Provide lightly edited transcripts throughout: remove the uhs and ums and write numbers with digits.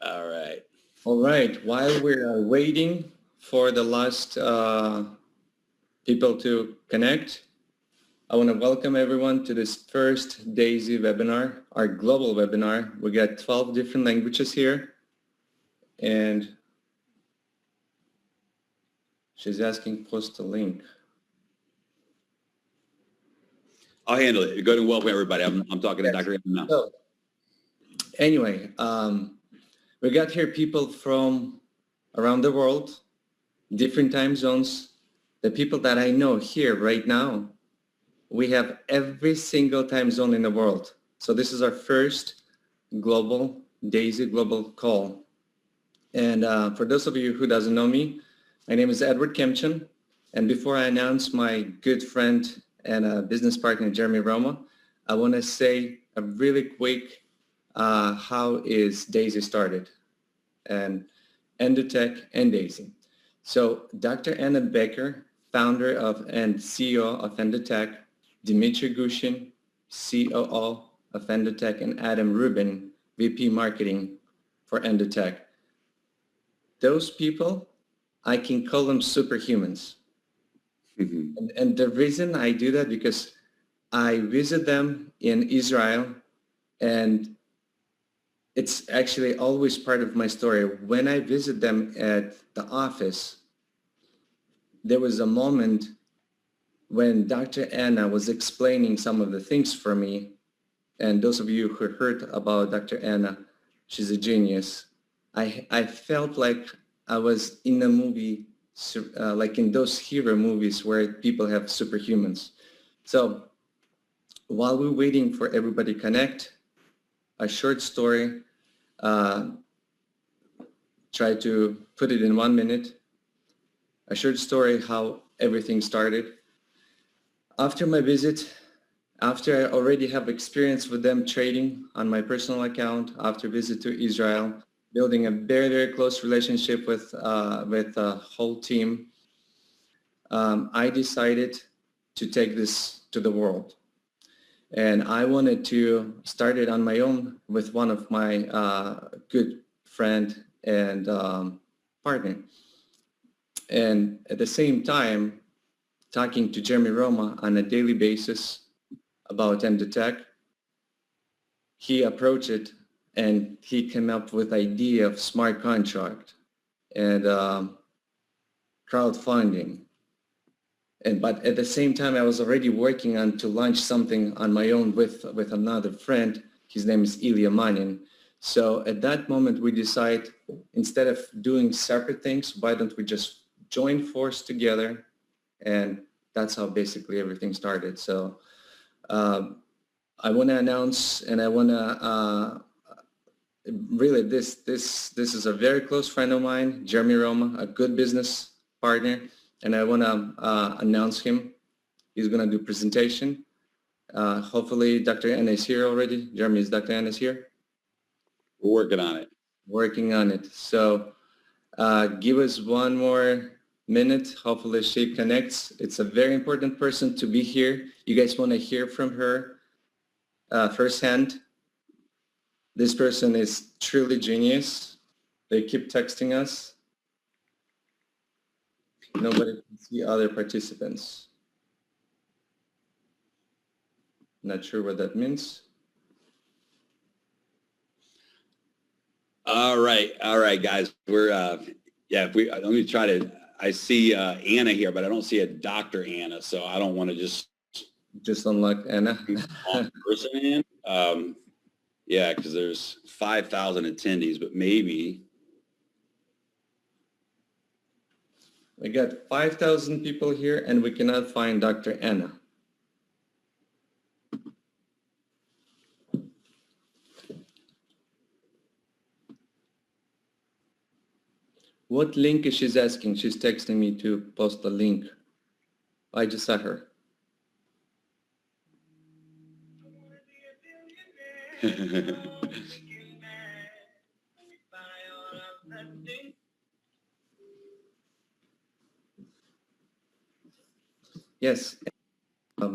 All right. All right. While we're waiting for the last people to connect, I want to welcome everyone to this first DAISY webinar, our global webinar. We got 12 different languages here, and she's asking post a link. I'll handle it. Go ahead and welcome everybody. I'm talking to Dr. now. So, anyway, we got here people from around the world, different time zones. The people that I know here right now, we have every single time zone in the world. So this is our first global DAISY global call. And for those of you who doesn't know me, my name is Edward Kemchin. And before I announce my good friend and business partner, Jeremy Roma, I want to say a really quick how is DAISY started and Endotech and DAISY. So Dr. Anna Becker, founder of and CEO of Endotech, Dimitri Gushin, COO of Endotech, and Adam Rubin, VP Marketing for Endotech. Those people, I can call them superhumans. Mm-hmm. And the reason I do that because I visit them in Israel, and it's actually always part of my story. When I visit them at the office, there was a moment when Dr. Anna was explaining some of the things for me, and those of you who heard about Dr. Anna, she's a genius. I felt like I was in a movie, like in those hero movies where people have superhumans. So while we're waiting for everybody to connect, a short story, try to put it in 1 minute. A short story how everything started. After my visit, after I already have experience with them trading on my personal account, after visit to Israel, building a very, very close relationship with the whole team, I decided to take this to the world. And I wanted to start it on my own with one of my good friend and partner. And at the same time, talking to Jeremy Roma on a daily basis about Endotech, he approached it and he came up with idea of smart contract and crowdfunding. But at the same time, I was already working on to launch something on my own with another friend. His name is Ilya Manin. So at that moment, we decide instead of doing separate things, why don't we just join force together? And that's how basically everything started. So I want to announce, and I want to really this is a very close friend of mine, Jeremy Roma, a good business partner, and I want to announce him. He's going to do presentation. Hopefully, Dr. Anna is here already. Jeremy, is Dr. Anna here? We're working on it. Working on it. So give us 1 more minute. Hopefully she connects. It's a very important person to be here. You guys want to hear from her firsthand. This person is truly genius. They keep texting us. Nobody can see other participants. Not sure what that means. All right, guys. We're let me try to. I see Anna here, but I don't see a Dr. Anna, so I don't want to just unlock Anna. person in. Yeah, because there's 5,000 attendees, but maybe we got 5,000 people here, and we cannot find Dr. Anna. What link is she asking? She's texting me to post a link. I just saw her. Yes. Yeah.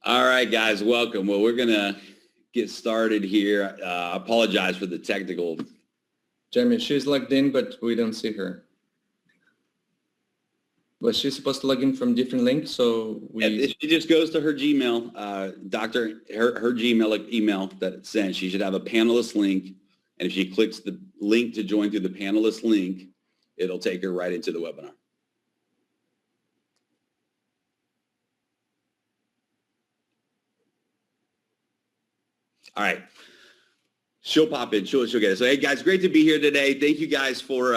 All right, guys, welcome. Well, we're going to get started here. I apologize for the technical. Jeremy, she's logged in, but we don't see her. Was she supposed to log in from different links? So If she just goes to her Gmail, her Gmail email that it's sent, she should have a panelist link. And if she clicks the link to join through the panelist link, it'll take her right into the webinar. All right. She'll pop in. She'll get it. So, hey, guys, great to be here today. Thank you guys for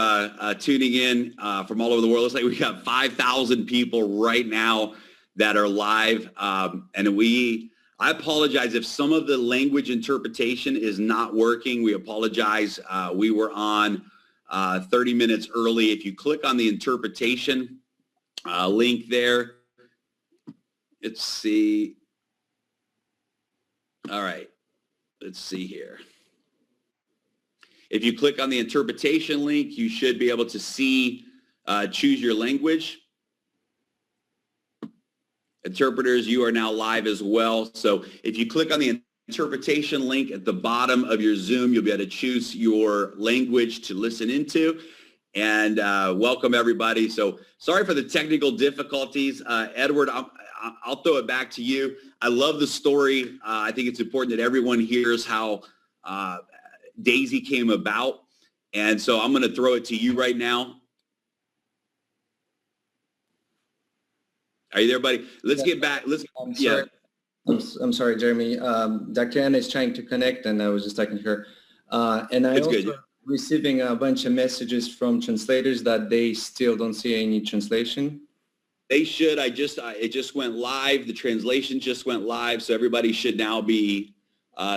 tuning in from all over the world. Looks like we got 5,000 people right now that are live. And I apologize if some of the language interpretation is not working. We apologize. We were on 30 minutes early. If you click on the interpretation link there, let's see. All right. Let's see here. If you click on the interpretation link, you should be able to see, choose your language. Interpreters, you are now live as well. So if you click on the interpretation link at the bottom of your Zoom, you'll be able to choose your language to listen into. And welcome, everybody. So sorry for the technical difficulties. Edward, I'll throw it back to you. I love the story. I think it's important that everyone hears how Daisy came about. And so I'm going to throw it to you right now. Are you there, buddy? Let's get back. I'm sorry, Jeremy. Dr. Anna is trying to connect, and I was just talking to her. And I also receiving a bunch of messages from translators that they still don't see any translation. They should. It just went live. The translation just went live, so everybody should now be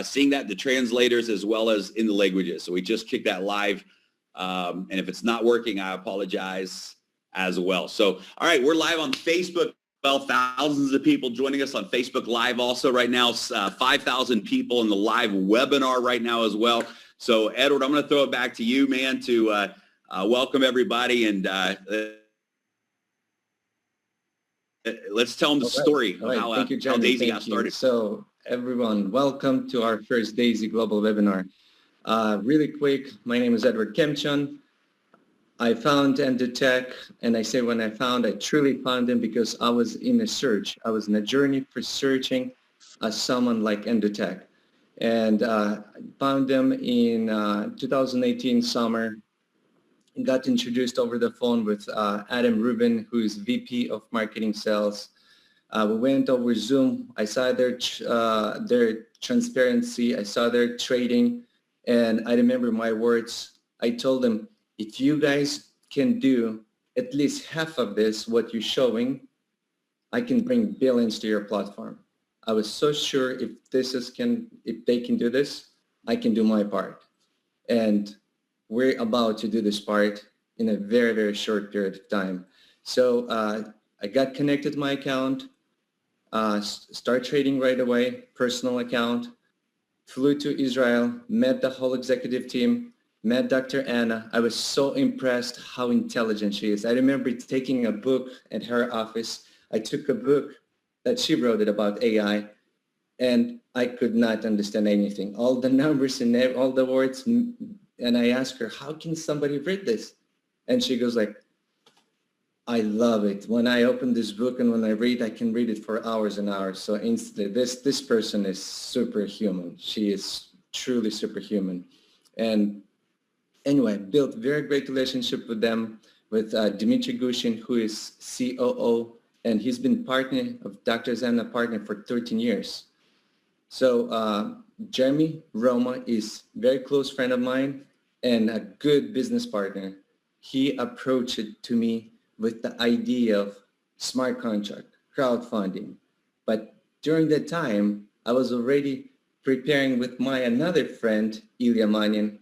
seeing that, the translators as well as in the languages. So we just kicked that live. And if it's not working, I apologize as well. So, all right, we're live on Facebook. Well, thousands of people joining us on Facebook Live also right now. 5,000 people in the live webinar right now as well. So, Edward, I'm going to throw it back to you, man, to welcome everybody and let's tell them the story of how Daisy got started. So, everyone, welcome to our first Daisy Global webinar. Really quick, my name is Edward Kemchon. I found EndoTech, and I say when I truly found them because I was in a search. I was in a journey for searching someone like EndoTech. And found them in 2018 summer. Got introduced over the phone with Adam Rubin, who is VP of Marketing Sales. We went over Zoom. I saw their transparency. I saw their trading. And I remember my words. I told them, if you guys can do at least half of this, what you're showing, I can bring billions to your platform. I was so sure if they can do this, I can do my part. And we're about to do this part in a very, very short period of time. So I got connected to my account, start trading right away, personal account, flew to Israel, met the whole executive team, met Dr. Anna. I was so impressed how intelligent she is. I remember taking a book at her office. I took a book that she wrote about AI, and I could not understand anything. All the numbers and all the words, and I asked her, how can somebody read this? And she goes like, I love it. When I open this book and when I read, I can read it for hours and hours. So instantly, this person is superhuman. She is truly superhuman. And anyway, built very great relationship with them, with Dmitry Gushin, who is COO, and he's been partner of Dr. Anna partner for 13 years. So Jeremy Roma is a very close friend of mine and a good business partner. He approached it to me with the idea of smart contract, crowdfunding. But during that time, I was already preparing with my another friend, Ilya Manyan,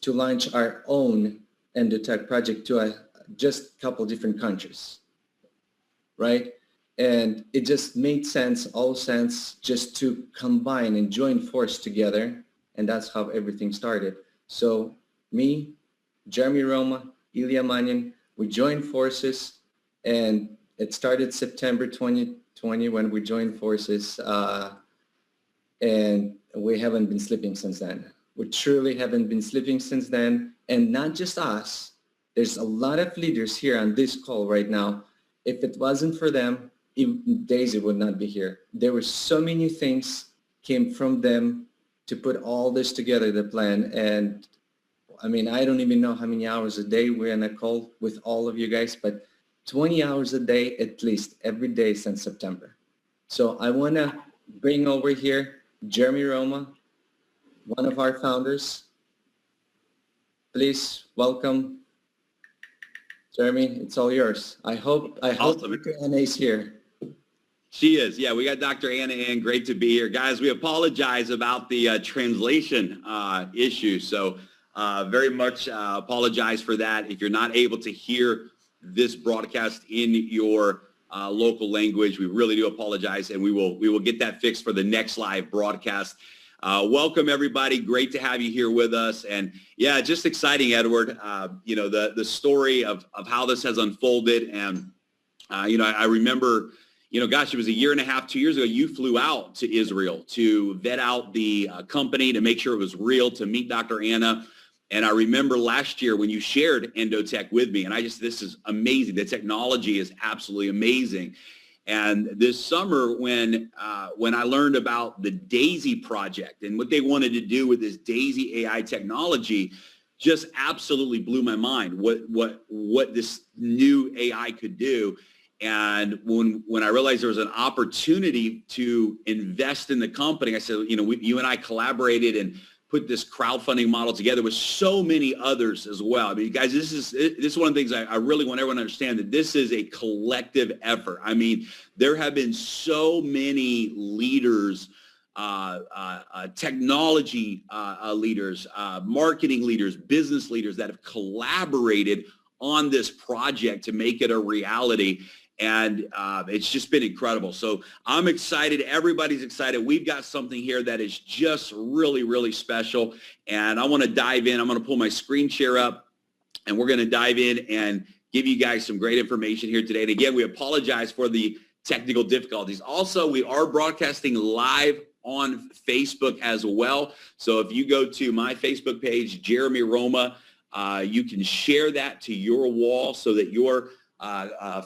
to launch our own EndoTech project to just a couple different countries, right? And it just made sense, all sense, just to combine and join force together. And that's how everything started. So me, Jeremy Roma, Ilya Manyan, we joined forces, and It started September 2020 when we joined forces, and we haven't been sleeping since then. We truly haven't been sleeping since then, and not just us. There's a lot of leaders here on this call right now. If it wasn't for them, Daisy would not be here. There were so many things came from them to put all this together, the plan. And I mean, I don't even know how many hours a day we're in a call with all of you guys, but 20 hours a day at least every day since September. So I want to bring over here Jeremy Roma, one of our founders. Please welcome Jeremy. It's all yours. I hope Awesome. Dr. Anna is here. She is. Yeah, we got Dr. Anna in. Great to be here. Guys, we apologize about the translation issue. So very much apologize for that. If you're not able to hear this broadcast in your local language, we really do apologize, and we will get that fixed for the next live broadcast. Welcome, everybody. Great to have you here with us. And yeah, just exciting, Edward. You know, the story of how this has unfolded. And, you know, I remember, you know, gosh, it was 1.5 years, 2 years ago, you flew out to Israel to vet out the company, to make sure it was real, to meet Dr. Anna. And I remember last year when you shared Endotech with me, and this is amazing. The technology is absolutely amazing. And this summer when I learned about the DAISY project and what they wanted to do with this DAISY AI technology, just absolutely blew my mind what this new AI could do. And when I realized there was an opportunity to invest in the company, I said, you know, you and I collaborated and put this crowdfunding model together with so many others as well. I mean, guys, this is one of the things I really want everyone to understand, that this is a collective effort. I mean, there have been so many leaders, technology leaders, marketing leaders, business leaders that have collaborated on this project to make it a reality. And it's just been incredible. So I'm excited. Everybody's excited. We've got something here that is just really, really special. And I want to dive in. I'm going to pull my screen share up, and we're going to dive in and give you guys some great information here today. And again, we apologize for the technical difficulties. Also, we are broadcasting live on Facebook as well. So if you go to my Facebook page, Jeremy Roma, you can share that to your wall so that your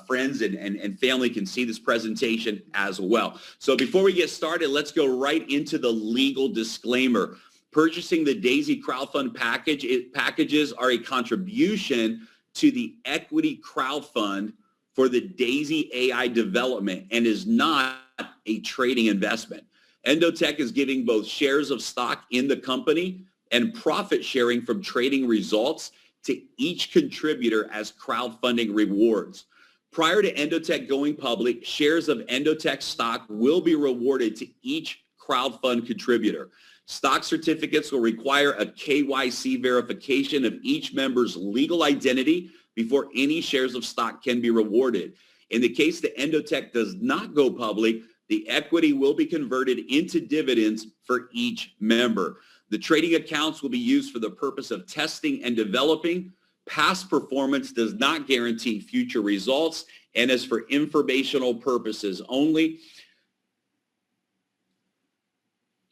friends and family can see this presentation as well. So before we get started, let's go right into the legal disclaimer. Purchasing the DAISY crowdfund packages are a contribution to the equity crowdfund for the DAISY AI development and is not a trading investment. Endotech is giving both shares of stock in the company and profit sharing from trading results to each contributor as crowdfunding rewards. Prior to Endotech going public, shares of Endotech stock will be rewarded to each crowdfund contributor. Stock certificates will require a KYC verification of each member's legal identity before any shares of stock can be rewarded. In the case that Endotech does not go public, the equity will be converted into dividends for each member. The trading accounts will be used for the purpose of testing and developing. Past performance does not guarantee future results and is for informational purposes only.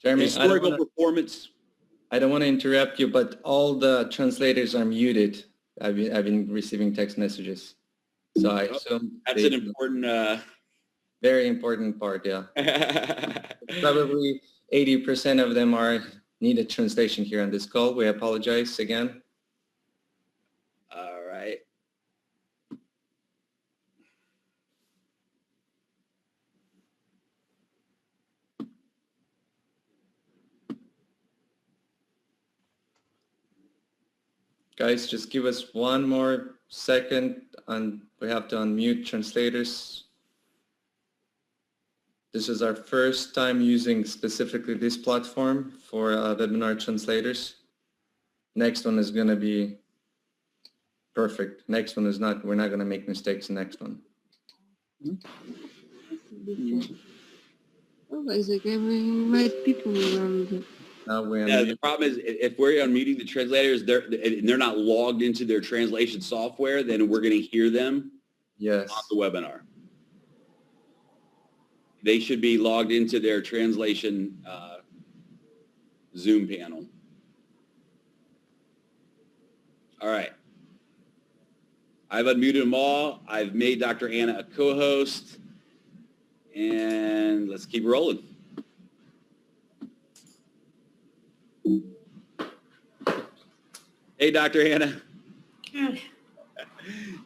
Jeremy, historical performance. I don't want to interrupt you, but all the translators are muted. I've been receiving text messages. So I assume that's an important... very important part, yeah. Probably 80% of them need a translation here on this call. We apologize again. All right. Guys, just give us one more second, and we have to unmute translators. This is our first time using specifically this platform for webinar translators. Next one is going to be perfect. Next one is not, we're not going to make mistakes. Next one. Yeah, the problem is if we're unmuting the translators, they're not logged into their translation software, then we're going to hear them on the webinar. They should be logged into their translation Zoom panel. All right. I've unmuted them all. I've made Dr. Anna a co-host. And let's keep rolling. Hey, Dr. Anna. Good.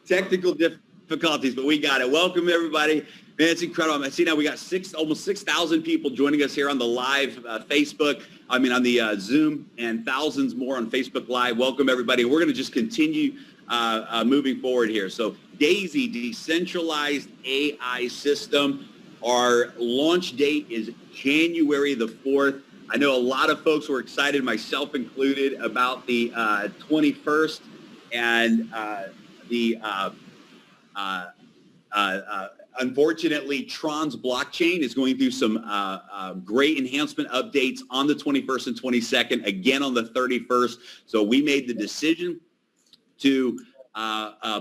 Technical difficulties, but we got it. Welcome, everybody. Man, it's incredible. I see now we got almost 6,000 people joining us here on the live Facebook. On the Zoom, and thousands more on Facebook Live. Welcome, everybody. We're going to just continue moving forward here. So DAISY, Decentralized AI System. Our launch date is January the 4th. I know a lot of folks were excited, myself included, about the 21st and unfortunately, Tron's blockchain is going through some great enhancement updates on the 21st and 22nd, again on the 31st. So we made the decision to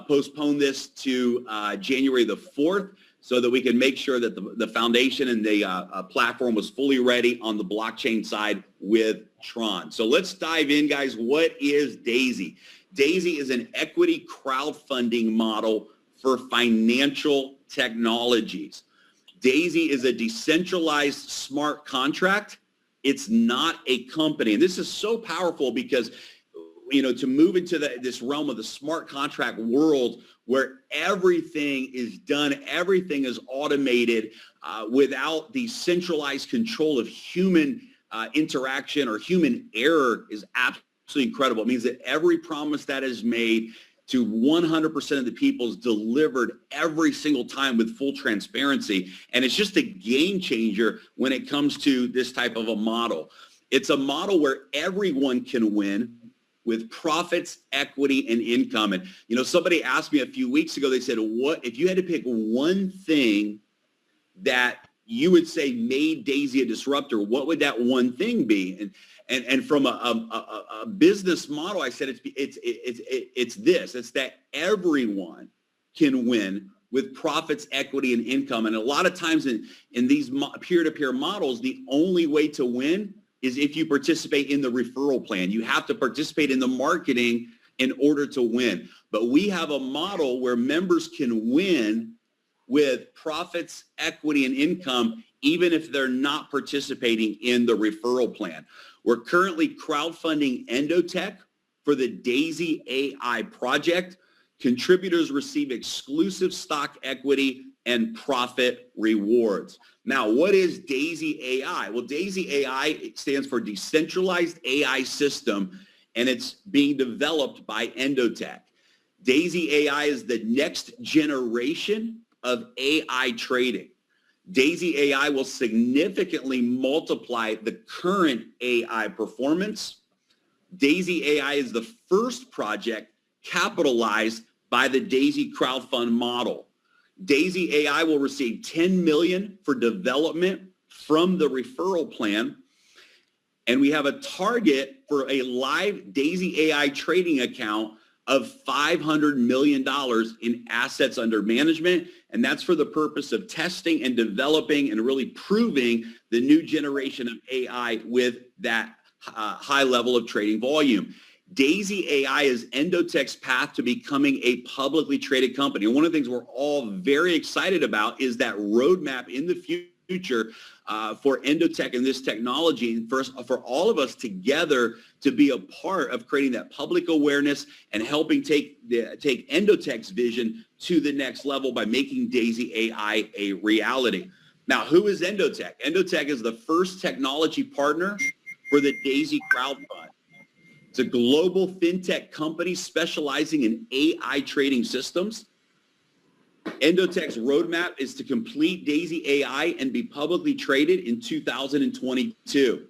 postpone this to January the 4th so that we can make sure that the foundation and the platform was fully ready on the blockchain side with Tron. So let's dive in, guys. What is DAISY? DAISY is an equity crowdfunding model for financial technologies. DAISY is a decentralized smart contract. It's not a company. And this is so powerful because, to move into this realm of the smart contract world where everything is done, everything is automated without the centralized control of human interaction or human error is absolutely incredible. It means that every promise that is made to 100% of the people is delivered every single time with full transparency. And it's just a game changer when it comes to this type of a model. It's a model where everyone can win with profits, equity, and income. And, somebody asked me a few weeks ago, they said, what if you had to pick one thing that you would say made DAISY a disruptor, what would that one thing be? And from a business model, I said it's this. It's that everyone can win with profits, equity, and income. And a lot of times in these peer-to-peer models, the only way to win is if you participate in the referral plan. You have to participate in the marketing in order to win. But we have a model where members can win with profits, equity, and income, even if they're not participating in the referral plan. We're currently crowdfunding Endotech for the DAISY AI project. Contributors receive exclusive stock equity and profit rewards. Now, what is DAISY AI? Well, DAISY AI stands for Decentralized AI System, and it's being developed by Endotech. DAISY AI is the next generation of AI trading. DAISY AI will significantly multiply the current AI performance. DAISY AI is the first project capitalized by the DAISY crowdfund model. DAISY AI will receive $10 million for development from the referral plan. And we have a target for a live DAISY AI trading account of $500 million in assets under management. And that's for the purpose of testing and developing and really proving the new generation of AI with that high level of trading volume. DAISY AI is Endotech's path to becoming a publicly traded company. And one of the things we're all very excited about is that roadmap in the future for Endotech and this technology, and for all of us together to be a part of creating that public awareness and helping take Endotech's vision to the next level by making DAISY AI a reality. Now, who is Endotech? Endotech is the first technology partner for the DAISY crowd fund. It's a global fintech company specializing in AI trading systems. Endotech's roadmap is to complete DAISY AI and be publicly traded in 2022.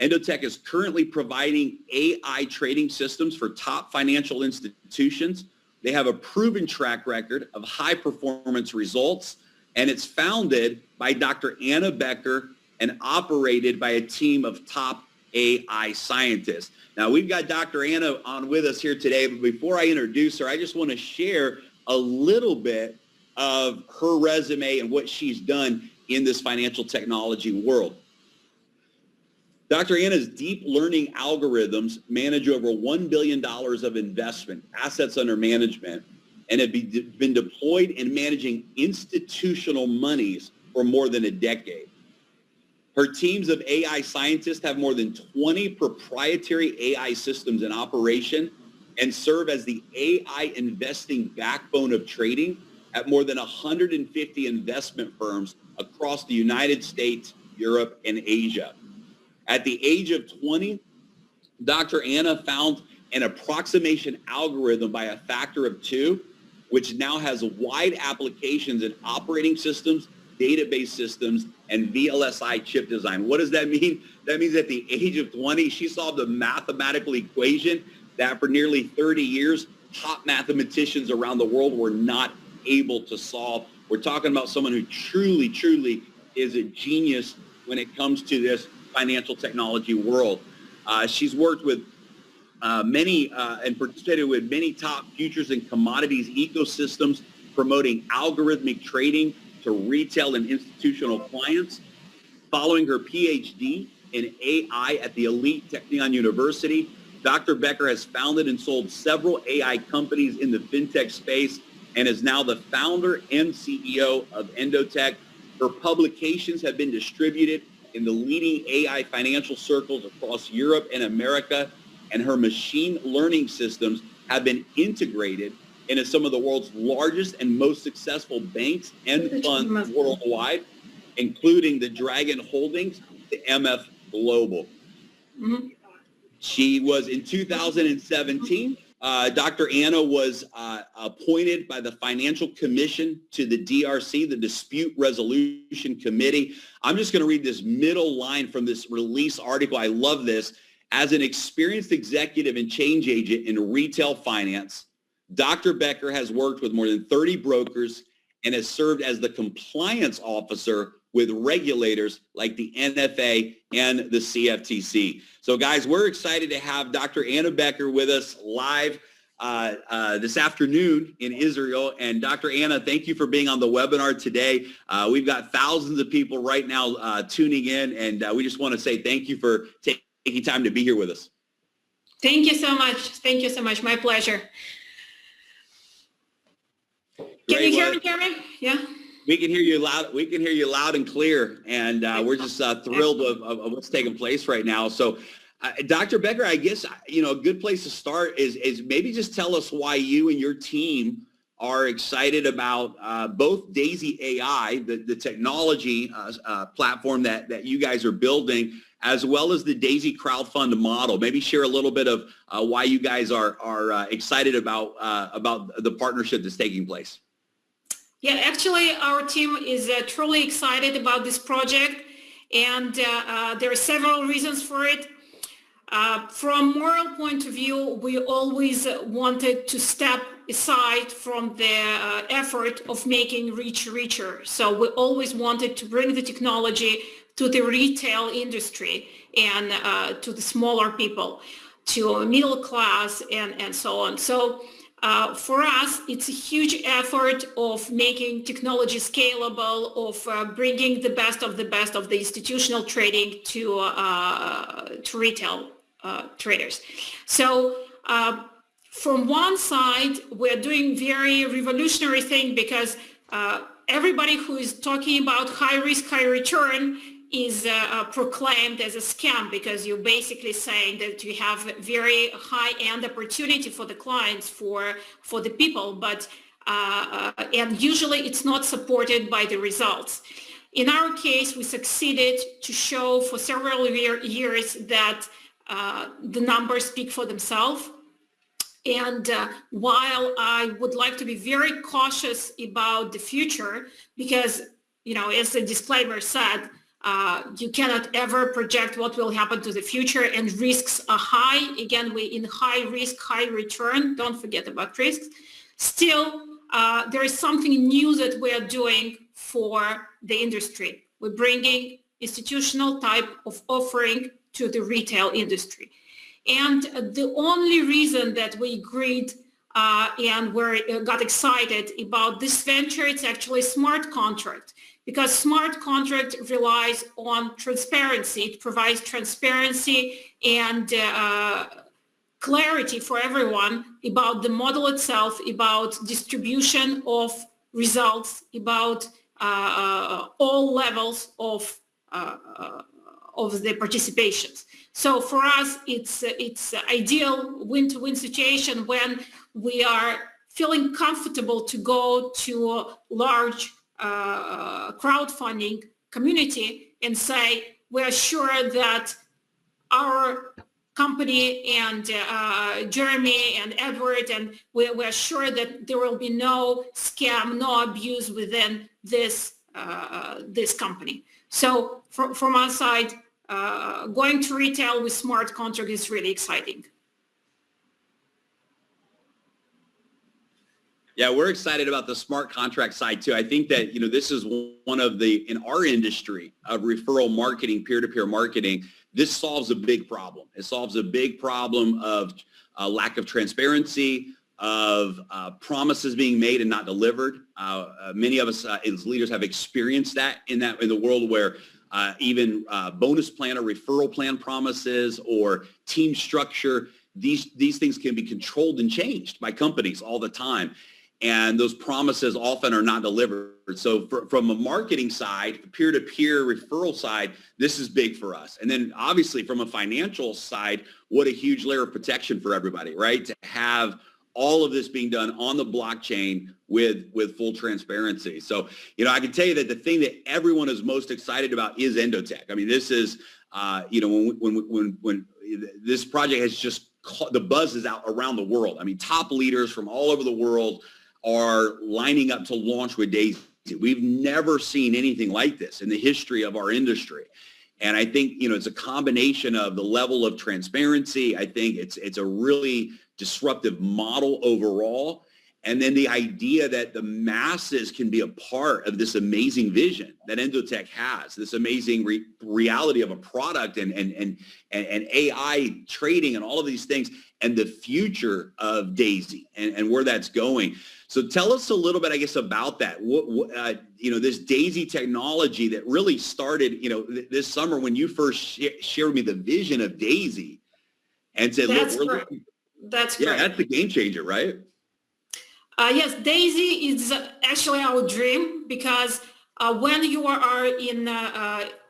Endotech is currently providing AI trading systems for top financial institutions. They have a proven track record of high performance results, and it's founded by Dr. Anna Becker and operated by a team of top AI scientists. Now, we've got Dr. Anna on with us here today, but before I introduce her, I just want to share a little bit of her resume and what she's done. in this financial technology world. Dr. Anna's deep learning algorithms manage over $1 billion of investment, assets under management, and have been deployed in managing institutional monies for more than a decade. Her teams of AI scientists have more than 20 proprietary AI systems in operation and serve as the AI investing backbone of trading at more than 150 investment firms across the United States, Europe, and Asia. At the age of 20, Dr. Anna found an approximation algorithm by a factor of 2, which now has wide applications in operating systems, database systems, and VLSI chip design. What does that mean? That means at the age of 20, she solved a mathematical equation that for nearly 30 years, top mathematicians around the world were not able to solve. We're talking about someone who truly, truly is a genius when it comes to this financial technology world. She's worked with many and participated with many top futures and commodities ecosystems, promoting algorithmic trading to retail and institutional clients. Following her PhD in AI at the elite Technion University, Dr. Becker has founded and sold several AI companies in the fintech space and is now the founder and CEO of Endotech. Her publications have been distributed in the leading AI financial circles across Europe and America, and her machine learning systems have been integrated into some of the world's largest and most successful banks and funds worldwide, including the Dragon Holdings, the MF Global. Mm-hmm. She was in 2017. Dr. Anna was appointed by the Financial Commission to the DRC, the Dispute Resolution Committee. I'm just going to read this middle line from this release article. I love this. As an experienced executive and change agent in retail finance, Dr. Becker has worked with more than 30 brokers and has served as the compliance officer with regulators like the NFA and the CFTC. So guys, we're excited to have Dr. Anna Becker with us live this afternoon in Israel. And Dr. Anna, thank you for being on the webinar today. We've got thousands of people right now tuning in, and we just want to say thank you for taking time to be here with us. Thank you so much. Thank you so much. My pleasure. Can you hear me? Yeah. We can hear you loud. We can hear you loud and clear, and we're just thrilled of what's taking place right now. So, Dr. Becker, I guess a good place to start is maybe just tell us why you and your team are excited about both Daisy AI, the technology platform that you guys are building, as well as the Daisy crowdfund model. Maybe share a little bit of why you guys are excited about the partnership that's taking place. Yeah, actually, our team is truly excited about this project, and there are several reasons for it. From moral point of view, we always wanted to step aside from the effort of making rich richer. So we always wanted to bring the technology to the retail industry and to the smaller people, to middle class and so on. So for us, it's a huge effort of making technology scalable, of bringing the best of the institutional trading to retail traders. So from one side, we're doing very revolutionary thing because everybody who is talking about high risk, high return is proclaimed as a scam, because you're basically saying that you have very high-end opportunity for the clients, for the people, but and usually it's not supported by the results. In our case, we succeeded to show for several years that the numbers speak for themselves. And while I would like to be very cautious about the future, because, as the disclaimer said, you cannot ever project what will happen to the future, and risks are high. Again, we're in high risk, high return. Don't forget about risks. Still, there is something new that we are doing for the industry. We're bringing institutional type of offering to the retail industry. And the only reason that we agreed and got excited about this venture. It's actually smart contract, because smart contract relies on transparency. It provides transparency and clarity for everyone about the model itself, about distribution of results, about all levels of the participations. So for us, it's ideal win-to-win situation when we are feeling comfortable to go to a large crowdfunding community and say, we're sure that our company and Jeremy and Edward, and we're sure that there will be no scam, no abuse within this company. So from our side, going to retail with smart contract is really exciting. Yeah, we're excited about the smart contract side too. I think that, this is one of in our industry of referral marketing, peer-to-peer marketing, this solves a big problem. It solves a big problem of lack of transparency, of promises being made and not delivered. Many of us as leaders have experienced that in the world where even bonus plan or referral plan promises or team structure, these things can be controlled and changed by companies all the time. And those promises often are not delivered. So from a marketing side, peer-to-peer referral side, this is big for us. And then obviously from a financial side, what a huge layer of protection for everybody, right? To have all of this being done on the blockchain with full transparency. So, I can tell you that the thing that everyone is most excited about is Endotech. I mean, this is, when this project has just, the buzz is out around the world. I mean, top leaders from all over the world are lining up to launch with Daisy. We've never seen anything like this in the history of our industry. And I think, it's a combination of the level of transparency. I think it's a really disruptive model overall. And then the idea that the masses can be a part of this amazing vision that Endotech has, this amazing reality of a product and AI trading and all of these things, and the future of Daisy and where that's going. So tell us a little bit, I guess, about that. This Daisy technology that really started, this summer when you first shared with me the vision of Daisy and said, that's that's the game changer, right? Yes, Daisy is actually our dream, because when you are in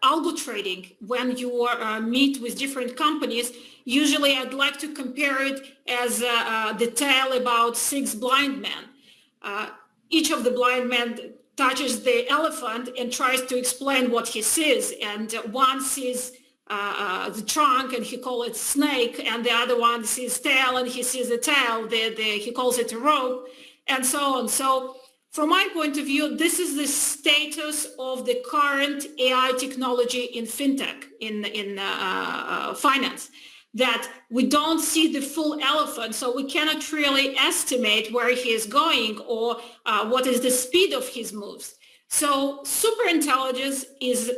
algo trading, when you meet with different companies, usually I'd like to compare it as the tale about 6 blind men. Each of the blind men touches the elephant and tries to explain what he sees, and one sees the trunk and he calls it snake, and the other one sees tail and he sees the tail, he calls it a rope, and so on. So from my point of view, this is the status of the current AI technology in fintech, in finance, that we don't see the full elephant, so we cannot really estimate where he is going or what is the speed of his moves. So superintelligence is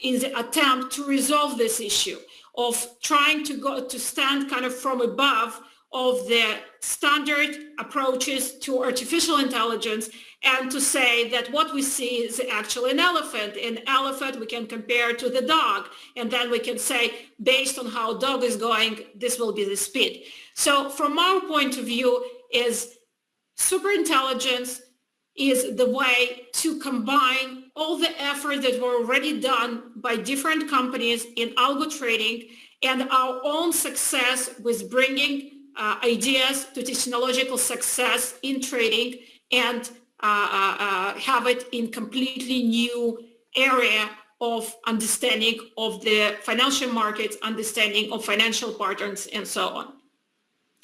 the attempt to resolve this issue of trying to stand kind of from above of the standard approaches to artificial intelligence, and to say that what we see is actually an elephant. An elephant we can compare to the dog, and then we can say, based on how dog is going, this will be the speed. So from our point of view, is superintelligence is the way to combine all the effort that were already done by different companies in algo trading and our own success with bringing ideas to technological success in trading, and have it in completely new area of understanding of the financial markets, understanding of financial patterns, and so on.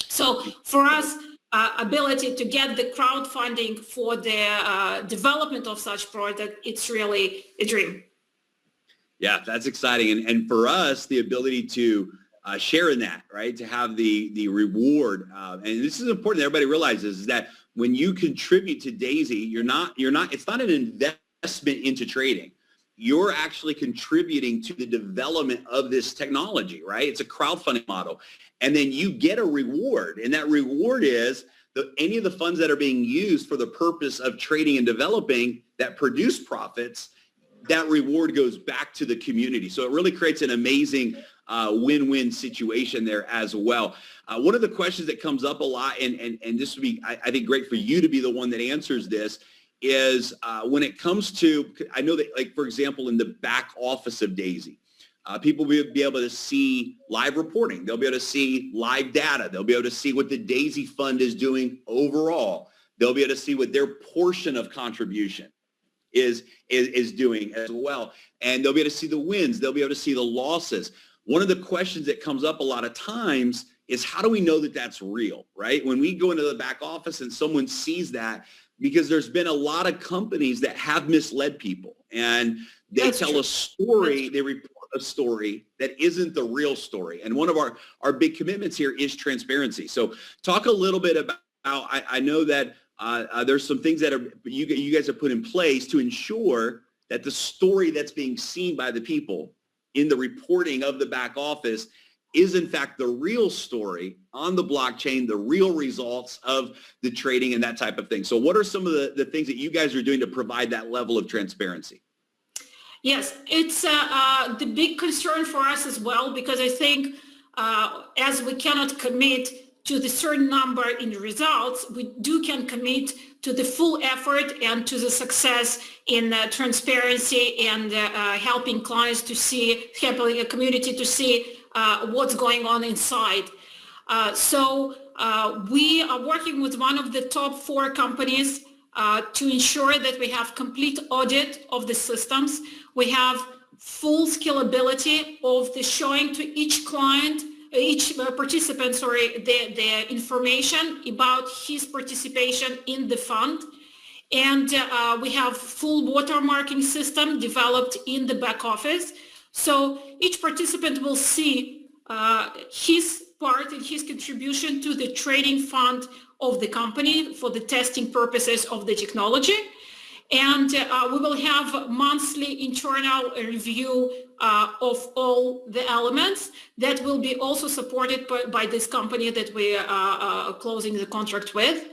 So for us, ability to get the crowdfunding for the development of such product, it's really a dream. Yeah, that's exciting. And for us, the ability to share in that, right? To have the reward. And this is important that everybody realizes, is that when you contribute to Daisy, it's not an investment into trading. You're actually contributing to the development of this technology, right? It's a crowdfunding model. And then you get a reward. And that reward is any of the funds that are being used for the purpose of trading and developing that produce profits, that reward goes back to the community. So it really creates an amazing win-win situation there as well. One of the questions that comes up a lot, and this would be, I think, great for you to be the one that answers this, is when it comes to, I know that, like, for example, in the back office of Daisy, people will be able to see live reporting. They'll be able to see live data. They'll be able to see what the Daisy Fund is doing overall. They'll be able to see what their portion of contribution is doing as well. And they'll be able to see the wins. They'll be able to see the losses. One of the questions that comes up a lot of times is, how do we know that that's real, right? When we go into the back office and someone sees that, because there's been a lot of companies that have misled people, and they tell a story, they report a story that isn't the real story. And one of our big commitments here is transparency. So talk a little bit about, I know that there's some things that you guys have put in place to ensure that the story that's being seen by the people in the reporting of the back office is in fact the real story on the blockchain, the real results of the trading and that type of thing. So what are some of the things that you guys are doing to provide that level of transparency? Yes, it's the big concern for us as well, because I think as we cannot commit to the certain number in the results, we can commit to the full effort and to the success in transparency and helping clients to see, helping a community to see what's going on inside. So we are working with one of the top 4 companies to ensure that we have complete audit of the systems. We have full scalability of the showing to each client, each participant, the information about his participation in the fund. And we have full watermarking system developed in the back office. So each participant will see his part and his contribution to the trading fund of the company for the testing purposes of the technology. And we will have monthly internal review of all the elements that will be also supported by this company that we are closing the contract with.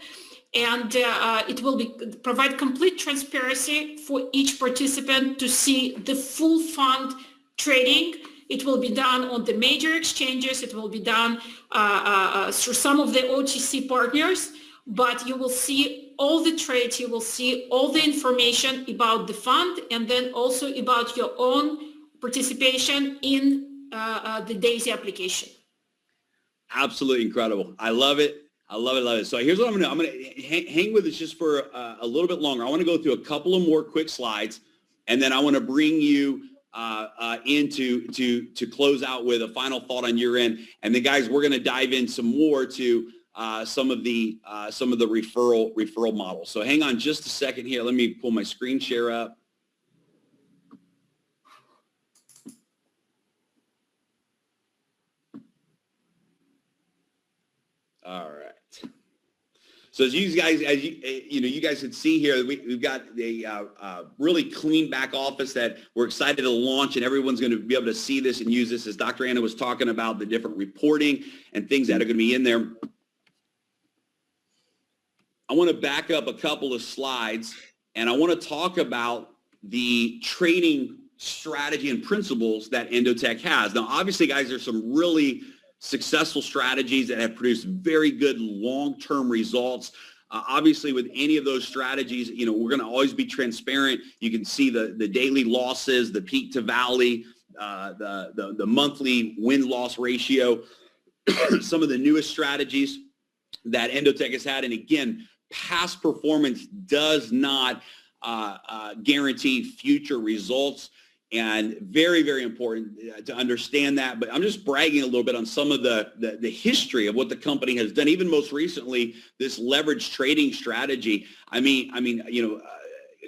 And it will provide complete transparency for each participant to see the full fund trading. It will be done on the major exchanges. It will be done through some of the OTC partners, but you will see all the trades, you will see all the information about the fund, and then also about your own participation in the Daisy application. Absolutely incredible. I love it. I love it. Love it. So here's what I'm going to hang with us just for a little bit longer. I want to go through a couple of more quick slides, and then I want to bring you to close out with a final thought on your end. And then, guys, we're going to dive in some more to some of the referral models. So hang on just a second here. Let me pull my screen share up. All right. So as you guys, you guys can see here, we've got a really clean back office that we're excited to launch, and everyone's going to be able to see this and use this, as Dr. Anna was talking about the different reporting and things that are going to be in there. I want to back up a couple of slides, and I want to talk about the trading strategy and principles that Endotech has. Now, obviously, guys, there's some really successful strategies that have produced very good long-term results. Obviously, with any of those strategies, we're going to always be transparent. You can see the daily losses, the peak to valley, the monthly win-loss ratio, some of the newest strategies that Endotech has had. And again, past performance does not guarantee future results. And very, very important to understand that. But I'm just bragging a little bit on some of the history of what the company has done. Even most recently, this leverage trading strategy. I mean,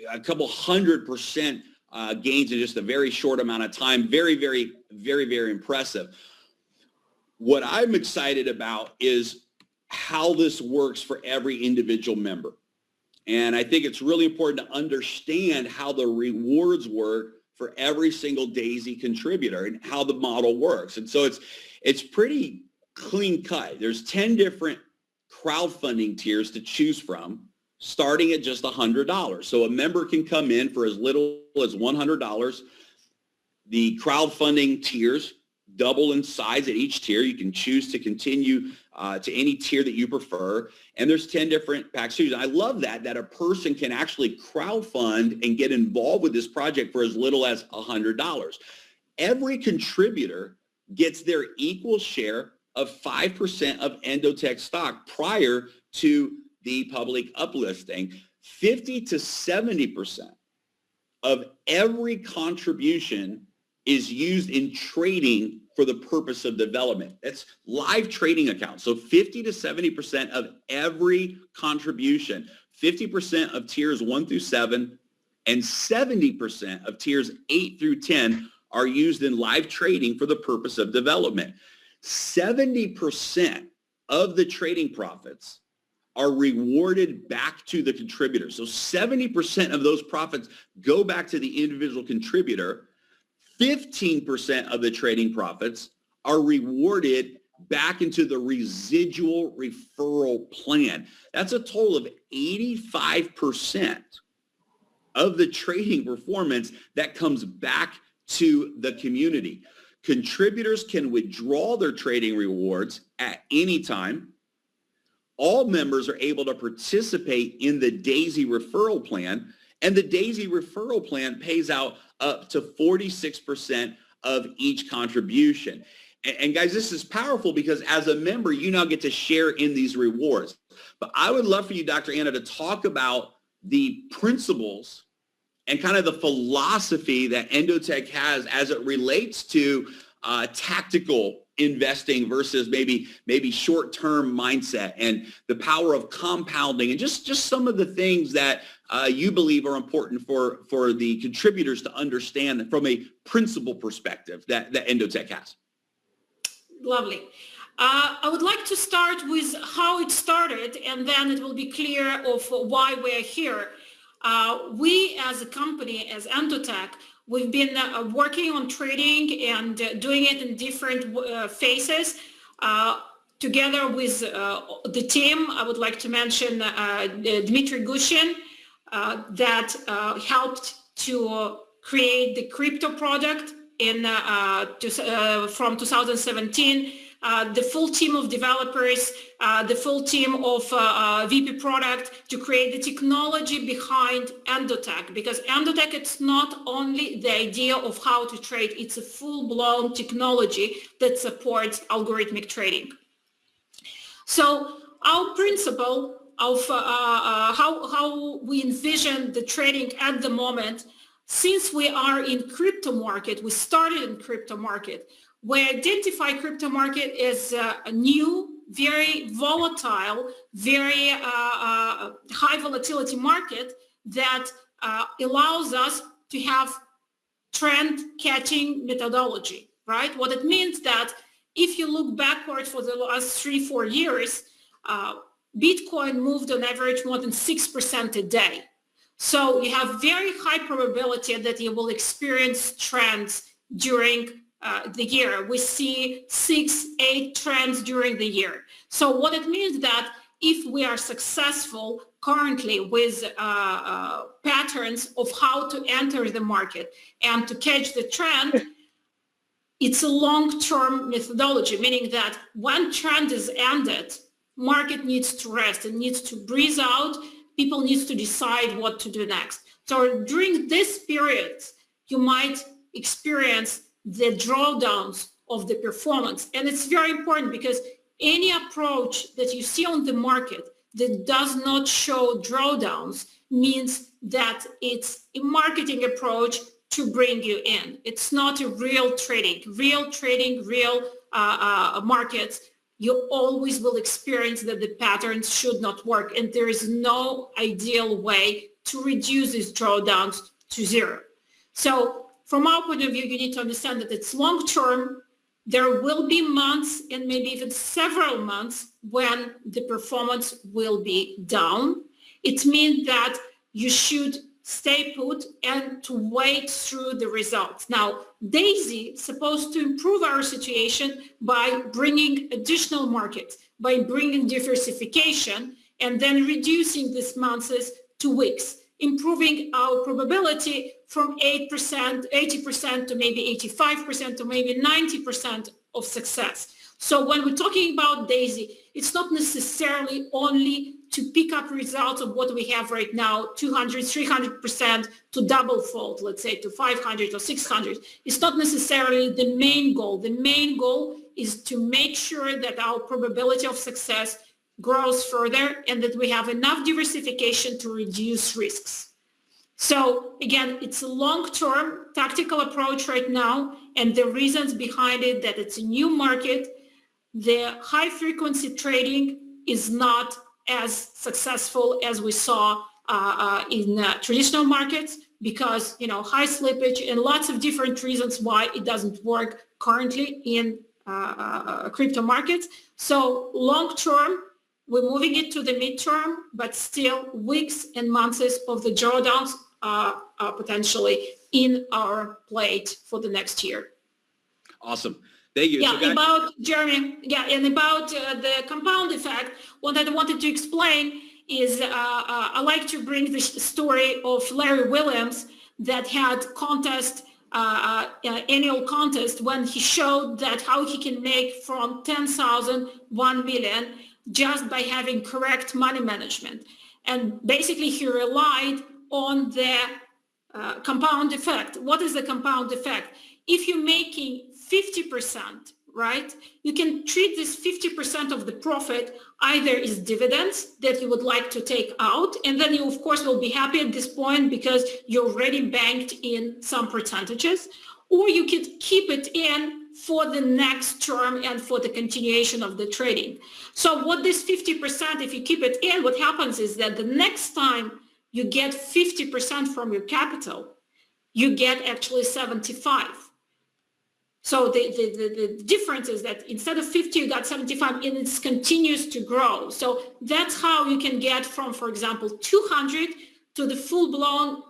a couple 100% gains in just a very short amount of time. Very, very, very, very impressive. What I'm excited about is how this works for every individual member. And I think it's really important to understand how the rewards work for every single Daisy contributor and how the model works. And so it's pretty clean cut. There's 10 different crowdfunding tiers to choose from, starting at just $100. So a member can come in for as little as $100. The crowdfunding tiers double in size at each tier. You can choose to continue to any tier that you prefer. And there's 10 different packages. I love that a person can actually crowdfund and get involved with this project for as little as $100. Every contributor gets their equal share of 5% of Endotech stock prior to the public uplisting. 50 to 70% of every contribution is used in trading for the purpose of development. That's live trading accounts. So 50 to 70% of every contribution, 50% of tiers 1 through 7, and 70% of tiers 8 through 10 are used in live trading for the purpose of development. 70% of the trading profits are rewarded back to the contributor. So 70% of those profits go back to the individual contributor. 15% of the trading profits are rewarded back into the residual referral plan. That's a total of 85% of the trading performance that comes back to the community. Contributors can withdraw their trading rewards at any time. All members are able to participate in the DAISY referral plan, and the DAISY referral plan pays out up to 46% of each contribution. And guys, this is powerful because as a member, you now get to share in these rewards. But I would love for you, Dr. Anna, to talk about the principles and kind of the philosophy that Endotech has as it relates to tactical investing versus maybe short-term mindset, and the power of compounding, and just some of the things that you believe are important for the contributors to understand from a principle perspective that Endotech has. Lovely. I would like to start with how it started, and then it will be clear of why we're here. We as a company, as Endotech, we've been working on trading and doing it in different phases. Together with the team, I would like to mention Dmitry Gushin that helped to create the crypto product from 2017. The full team of developers, the full team of VP product to create the technology behind Endotech, because Endotech, it's not only the idea of how to trade, it's a full-blown technology that supports algorithmic trading. So our principle of how we envision the trading at the moment, since we are in crypto market, we started in crypto market, we identify crypto market as a new, very volatile, very high volatility market that allows us to have trend catching methodology, right? What it means that if you look backward for the last 3-4 years, Bitcoin moved on average more than 6% a day. So you have very high probability that you will experience trends during the year. We see 6-8 trends during the year. So what it means that if we are successful currently with patterns of how to enter the market and to catch the trend, it's a long-term methodology, meaning that when trend is ended, market needs to rest, it needs to breathe out, people need to decide what to do next. So during this period, you might experience the drawdowns of the performance. And it's very important because any approach that you see on the market that does not show drawdowns means that it's a marketing approach to bring you in. It's not a real trading, real markets. You always will experience that the patterns should not work. And there is no ideal way to reduce these drawdowns to zero. So from our point of view, you need to understand that it's long-term. There will be months and maybe even several months when the performance will be down. It means that you should stay put and to wait through the results. Now, DAISY is supposed to improve our situation by bringing additional markets, by bringing diversification and then reducing these months to weeks, improving our probability from 80% to maybe 85% to maybe 90% of success. So when we're talking about DAISY, it's not necessarily only to pick up results of what we have right now, 200, 300% to double fold, let's say to 500 or 600. It's not necessarily the main goal. The main goal is to make sure that our probability of success grows further and that we have enough diversification to reduce risks. So again, it's a long-term tactical approach right now, and the reasons behind it that it's a new market. The high-frequency trading is not as successful as we saw in traditional markets because, high slippage and lots of different reasons why it doesn't work currently in crypto markets. So long-term, we're moving it to the midterm, but still weeks and months of the drawdowns are potentially in our plate for the next year. Awesome. Thank you. Yeah, so about Jeremy. Yeah, and about the compound effect, what I wanted to explain is I like to bring the story of Larry Williams that had annual contest when he showed that how he can make from 10,000 1 million just by having correct money management. And basically he relied on the compound effect. What is the compound effect? If you're making 50%, right, you can treat this 50% of the profit either as dividends that you would like to take out, and then you of course will be happy at this point because you already banked in some percentages, or you could keep it in for the next term and for the continuation of the trading. So what this 50%, if you keep it in, what happens is that the next time you get 50% from your capital, you get actually 75. So the difference is that instead of 50, you got 75, and it continues to grow. So that's how you can get from, for example, 200 to the full-blown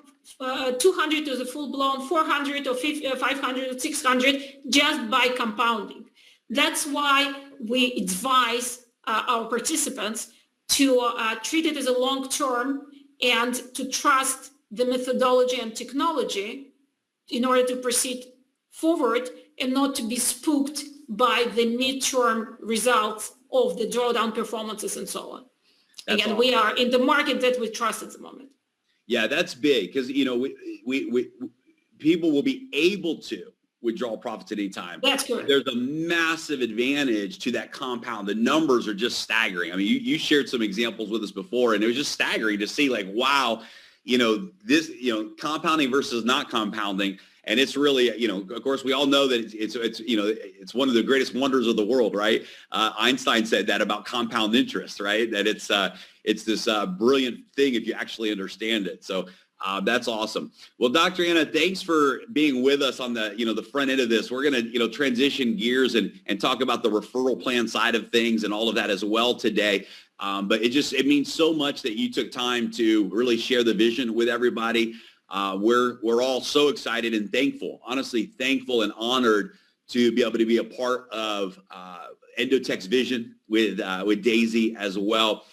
200 to the full-blown 400 or 500 or 600 just by compounding. That's why we advise our participants to treat it as a long-term and to trust the methodology and technology in order to proceed forward and not to be spooked by the midterm results of the drawdown performances and so on. That's Again, awesome. We are in the market that we trust at the moment. Yeah, that's big because, we people will be able to withdraw profits at any time. That's correct. There's a massive advantage to that compound. The numbers are just staggering. I mean, you shared some examples with us before, and it was just staggering to see like, wow, this, compounding versus not compounding. And it's really, of course, we all know that it's one of the greatest wonders of the world, right? Einstein said that about compound interest, right? That it's this brilliant thing if you actually understand it. So that's awesome. Well, Dr. Anna, thanks for being with us on the, the front end of this. We're going to, transition gears and talk about the referral plan side of things and all of that as well today. But it means so much that you took time to really share the vision with everybody. We're all so excited and thankful, honestly thankful and honored to be able to be a part of Endotech's vision with DAISY as well,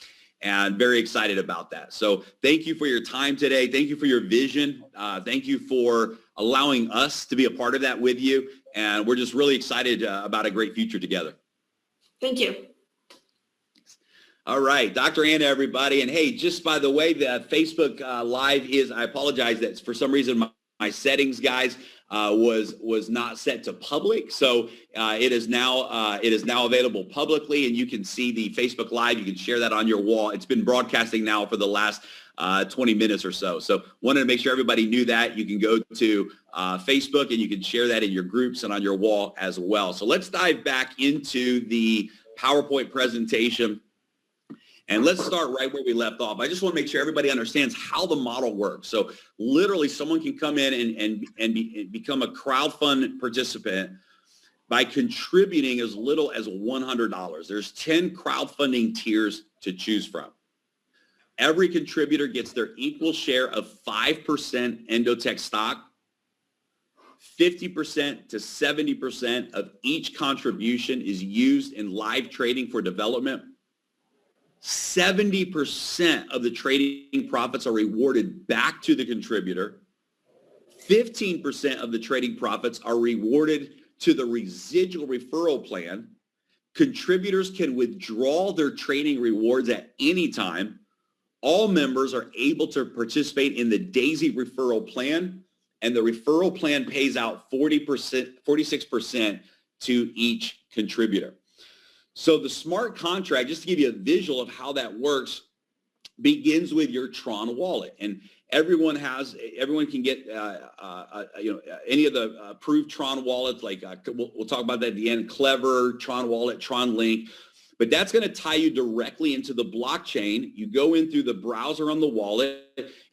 and very excited about that. So thank you for your time today. Thank you for your vision. Thank you for allowing us to be a part of that with you. And we're just really excited about a great future together. Thank you. All right, Dr. Anna, everybody. And hey, just by the way, the Facebook Live is, I apologize that for some reason my settings, guys, was not set to public. So it is now available publicly, and you can see the Facebook Live. You can share that on your wall. It's been broadcasting now for the last 20 minutes or so. So wanted to make sure everybody knew that. You can go to Facebook and you can share that in your groups and on your wall as well. So let's dive back into the PowerPoint presentation. And let's start right where we left off. I just want to make sure everybody understands how the model works. So literally someone can come in and become a crowdfund participant by contributing as little as $100. There's 10 crowdfunding tiers to choose from. Every contributor gets their equal share of 5% Endotech stock, 50% to 70% of each contribution is used in live trading for development. 70% of the trading profits are rewarded back to the contributor. 15% of the trading profits are rewarded to the residual referral plan. Contributors can withdraw their trading rewards at any time. All members are able to participate in the Daisy referral plan, and the referral plan pays out 46% to each contributor. So the smart contract, just to give you a visual of how that works, begins with your Tron wallet, and everyone can get any of the approved Tron wallets. Like we'll talk about that at the end. Clever, Tron Wallet, Tron Link. But that's going to tie you directly into the blockchain. You go in through the browser on the wallet,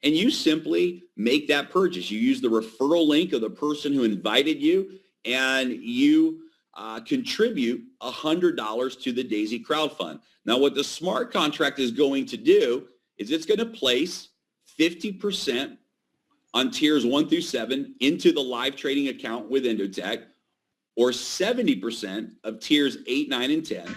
and you simply make that purchase. You use the referral link of the person who invited you, and you contribute $100 to the Daisy Crowd Fund. Now, what the smart contract is going to do is it's going to place 50% on tiers 1 through 7 into the live trading account with Endotech, or 70% of tiers 8, 9, and 10.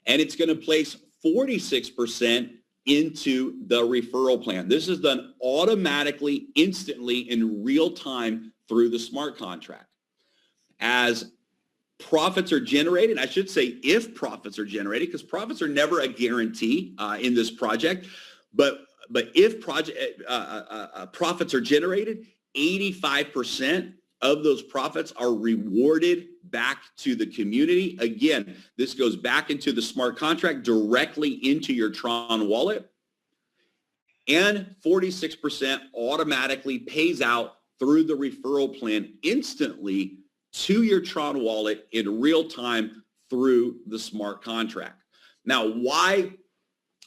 And it's going to place 46% into the referral plan. This is done automatically, instantly, in real time through the smart contract. As profits are generated, I should say if profits are generated, because profits are never a guarantee in this project, but if profits are generated, 85% of those profits are rewarded back to the community. Again, this goes back into the smart contract directly into your Tron wallet, and 46% automatically pays out through the referral plan instantly to your Tron wallet in real time through the smart contract. Now, why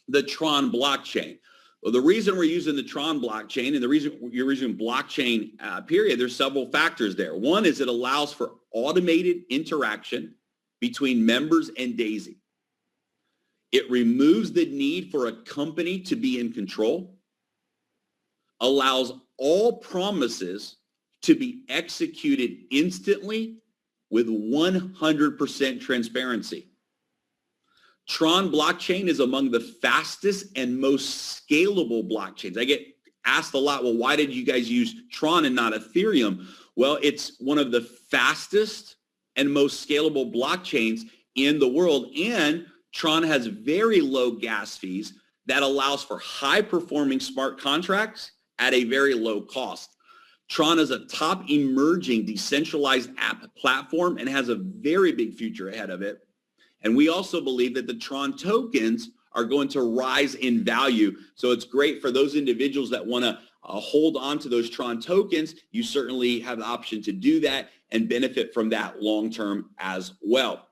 the Tron blockchain? Well, the reason we're using the Tron blockchain, and the reason you're using blockchain, period, there's several factors there. One is it allows for automated interaction between members and Daisy. It removes the need for a company to be in control, allows all promises to be executed instantly with 100% transparency. Tron blockchain is among the fastest and most scalable blockchains. I get asked a lot, well, why did you guys use Tron and not Ethereum? Well, it's one of the fastest and most scalable blockchains in the world, and Tron has very low gas fees that allows for high-performing smart contracts at a very low cost. Tron is a top emerging decentralized app platform and has a very big future ahead of it. And we also believe that the Tron tokens are going to rise in value. So it's great for those individuals that want to hold on to those Tron tokens. You certainly have the option to do that and benefit from that long-term as well.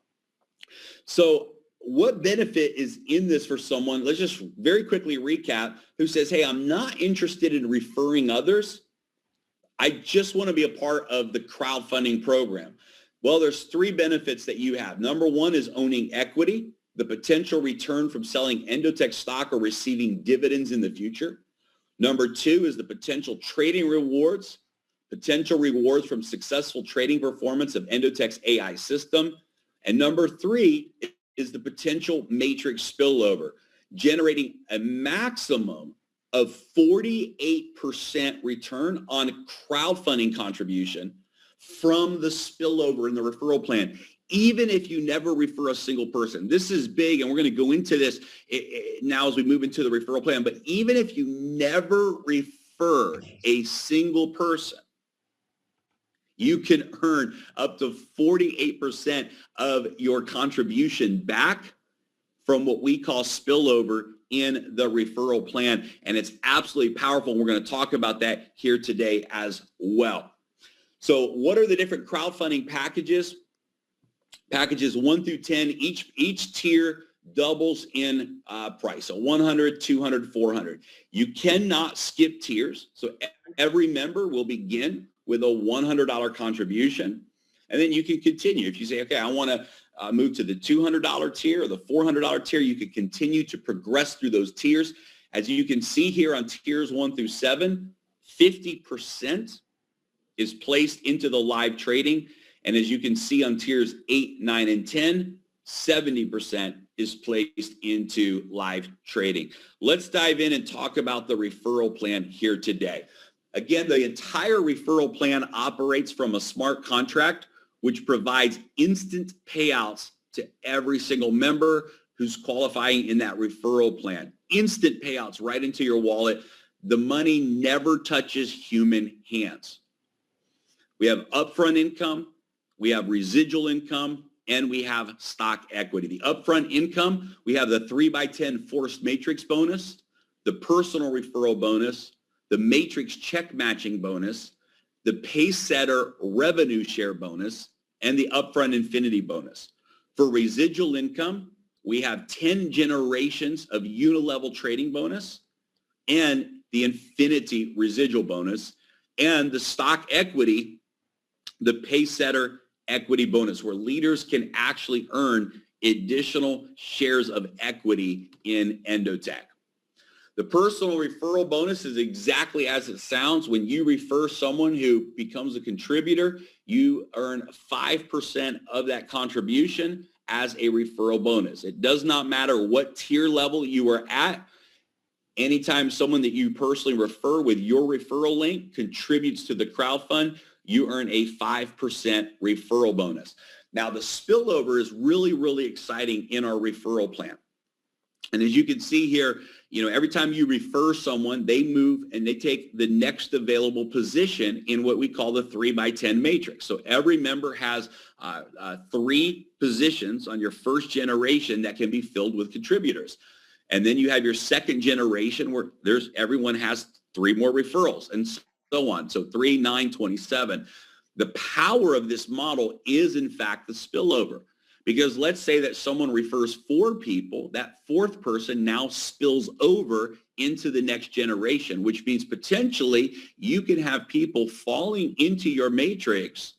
So what benefit is in this for someone? Let's just very quickly recap, who says, hey, I'm not interested in referring others. I just want to be a part of the crowdfunding program. Well, there's 3 benefits that you have. Number 1 is owning equity, the potential return from selling Endotech stock or receiving dividends in the future. Number 2 is the potential trading rewards, potential rewards from successful trading performance of Endotech's AI system. And number 3 is the potential matrix spillover, generating a maximum of 48% return on crowdfunding contribution from the spillover in the referral plan, even if you never refer a single person. This is big, and we're going to go into this now as we move into the referral plan, but even if you never refer a single person, you can earn up to 48% of your contribution back from what we call spillover in the referral plan, and it's absolutely powerful. We're going to talk about that here today as well. So what are the different crowdfunding packages? Packages 1 through 10, each tier doubles in price. So 100, 200, 400. You cannot skip tiers. So every member will begin with a $100 contribution. And then you can continue. If you say, okay, I want to move to the $200 tier or the $400 tier, you can continue to progress through those tiers. As you can see here on tiers 1 through 7, 50% is placed into the live trading. And as you can see on tiers 8, 9, and 10, 70% is placed into live trading. Let's dive in and talk about the referral plan here today. Again, the entire referral plan operates from a smart contract, which provides instant payouts to every single member who's qualifying in that referral plan. Instant payouts right into your wallet. The money never touches human hands. We have upfront income, we have residual income, and we have stock equity. The upfront income, we have the 3x10 forced matrix bonus, the personal referral bonus, the matrix check matching bonus, the pace setter revenue share bonus, and the upfront infinity bonus. For residual income, we have 10 generations of unilevel trading bonus and the infinity residual bonus, and the stock equity, the pace setter equity bonus, where leaders can actually earn additional shares of equity in Endotech. The personal referral bonus is exactly as it sounds. When you refer someone who becomes a contributor, you earn 5% of that contribution as a referral bonus. It does not matter what tier level you are at. Anytime someone that you personally refer with your referral link contributes to the crowdfund, you earn a 5% referral bonus. Now, the spillover is really, really exciting in our referral plan. And as you can see here, every time you refer someone, they move and they take the next available position in what we call the 3x10 matrix. So every member has 3 positions on your first generation that can be filled with contributors. And then you have your second generation where everyone has 3 more referrals and so on. So 3, 9, 27. The power of this model is in fact the spillover. Because let's say that someone refers 4 people, that 4th person now spills over into the next generation, which means potentially you can have people falling into your matrix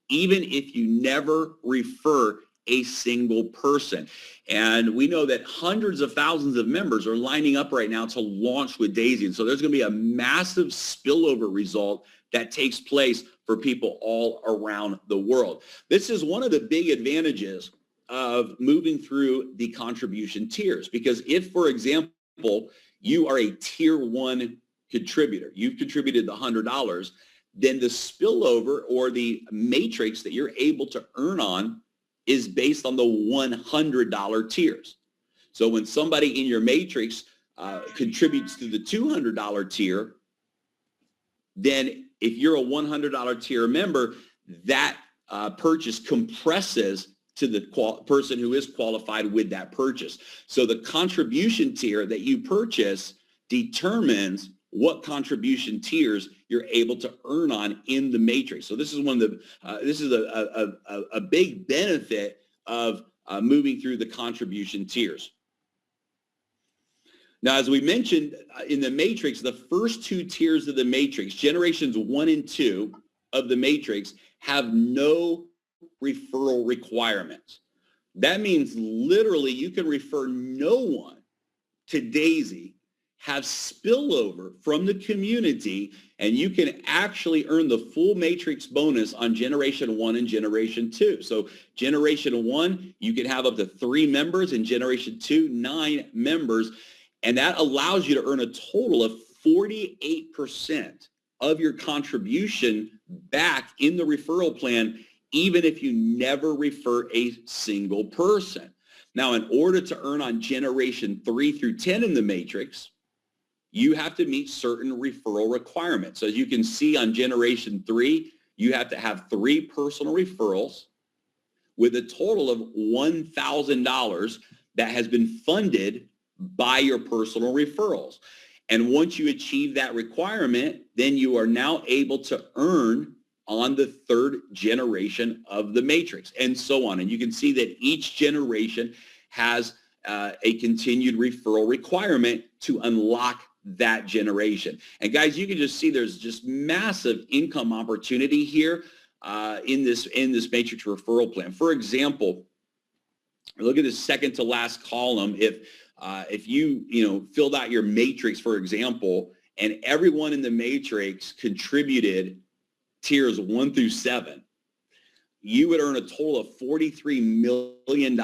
even if you never refer a single person. And we know that hundreds of thousands of members are lining up right now to launch with Daisy. And so there's going to be a massive spillover result that takes place for people all around the world. This is one of the big advantages of moving through the contribution tiers, because if, for example, you are a tier 1 contributor, you've contributed the $100, then the spillover or the matrix that you're able to earn on is based on the $100 tiers. So when somebody in your matrix contributes to the $200 tier, then if you're a $100 tier member, that purchase compresses to the person who is qualified with that purchase. So the contribution tier that you purchase determines what contribution tiers you're able to earn on in the matrix. So this is one of the this is a big benefit of moving through the contribution tiers. Now, as we mentioned in the matrix, the first 2 tiers of the matrix, generations 1 and 2 of the matrix, have no referral requirements. That means literally you can refer no one to Daisy, have spillover from the community, and you can actually earn the full matrix bonus on generation 1 and generation 2. So generation 1, you can have up to 3 members, and generation 2, 9 members. And that allows you to earn a total of 48% of your contribution back in the referral plan, even if you never refer a single person. Now, in order to earn on generation 3 through 10 in the matrix, you have to meet certain referral requirements. So as you can see on generation 3, you have to have 3 personal referrals with a total of $1,000 that has been funded by your personal referrals. And once you achieve that requirement, then you are now able to earn on the 3rd generation of the matrix, and so on. And you can see that each generation has a continued referral requirement to unlock that generation. And guys, you can just see there's just massive income opportunity here in this matrix referral plan. For example, look at the second to last column. If you filled out your matrix, for example, and everyone in the matrix contributed tiers 1 through 7, you would earn a total of $43 million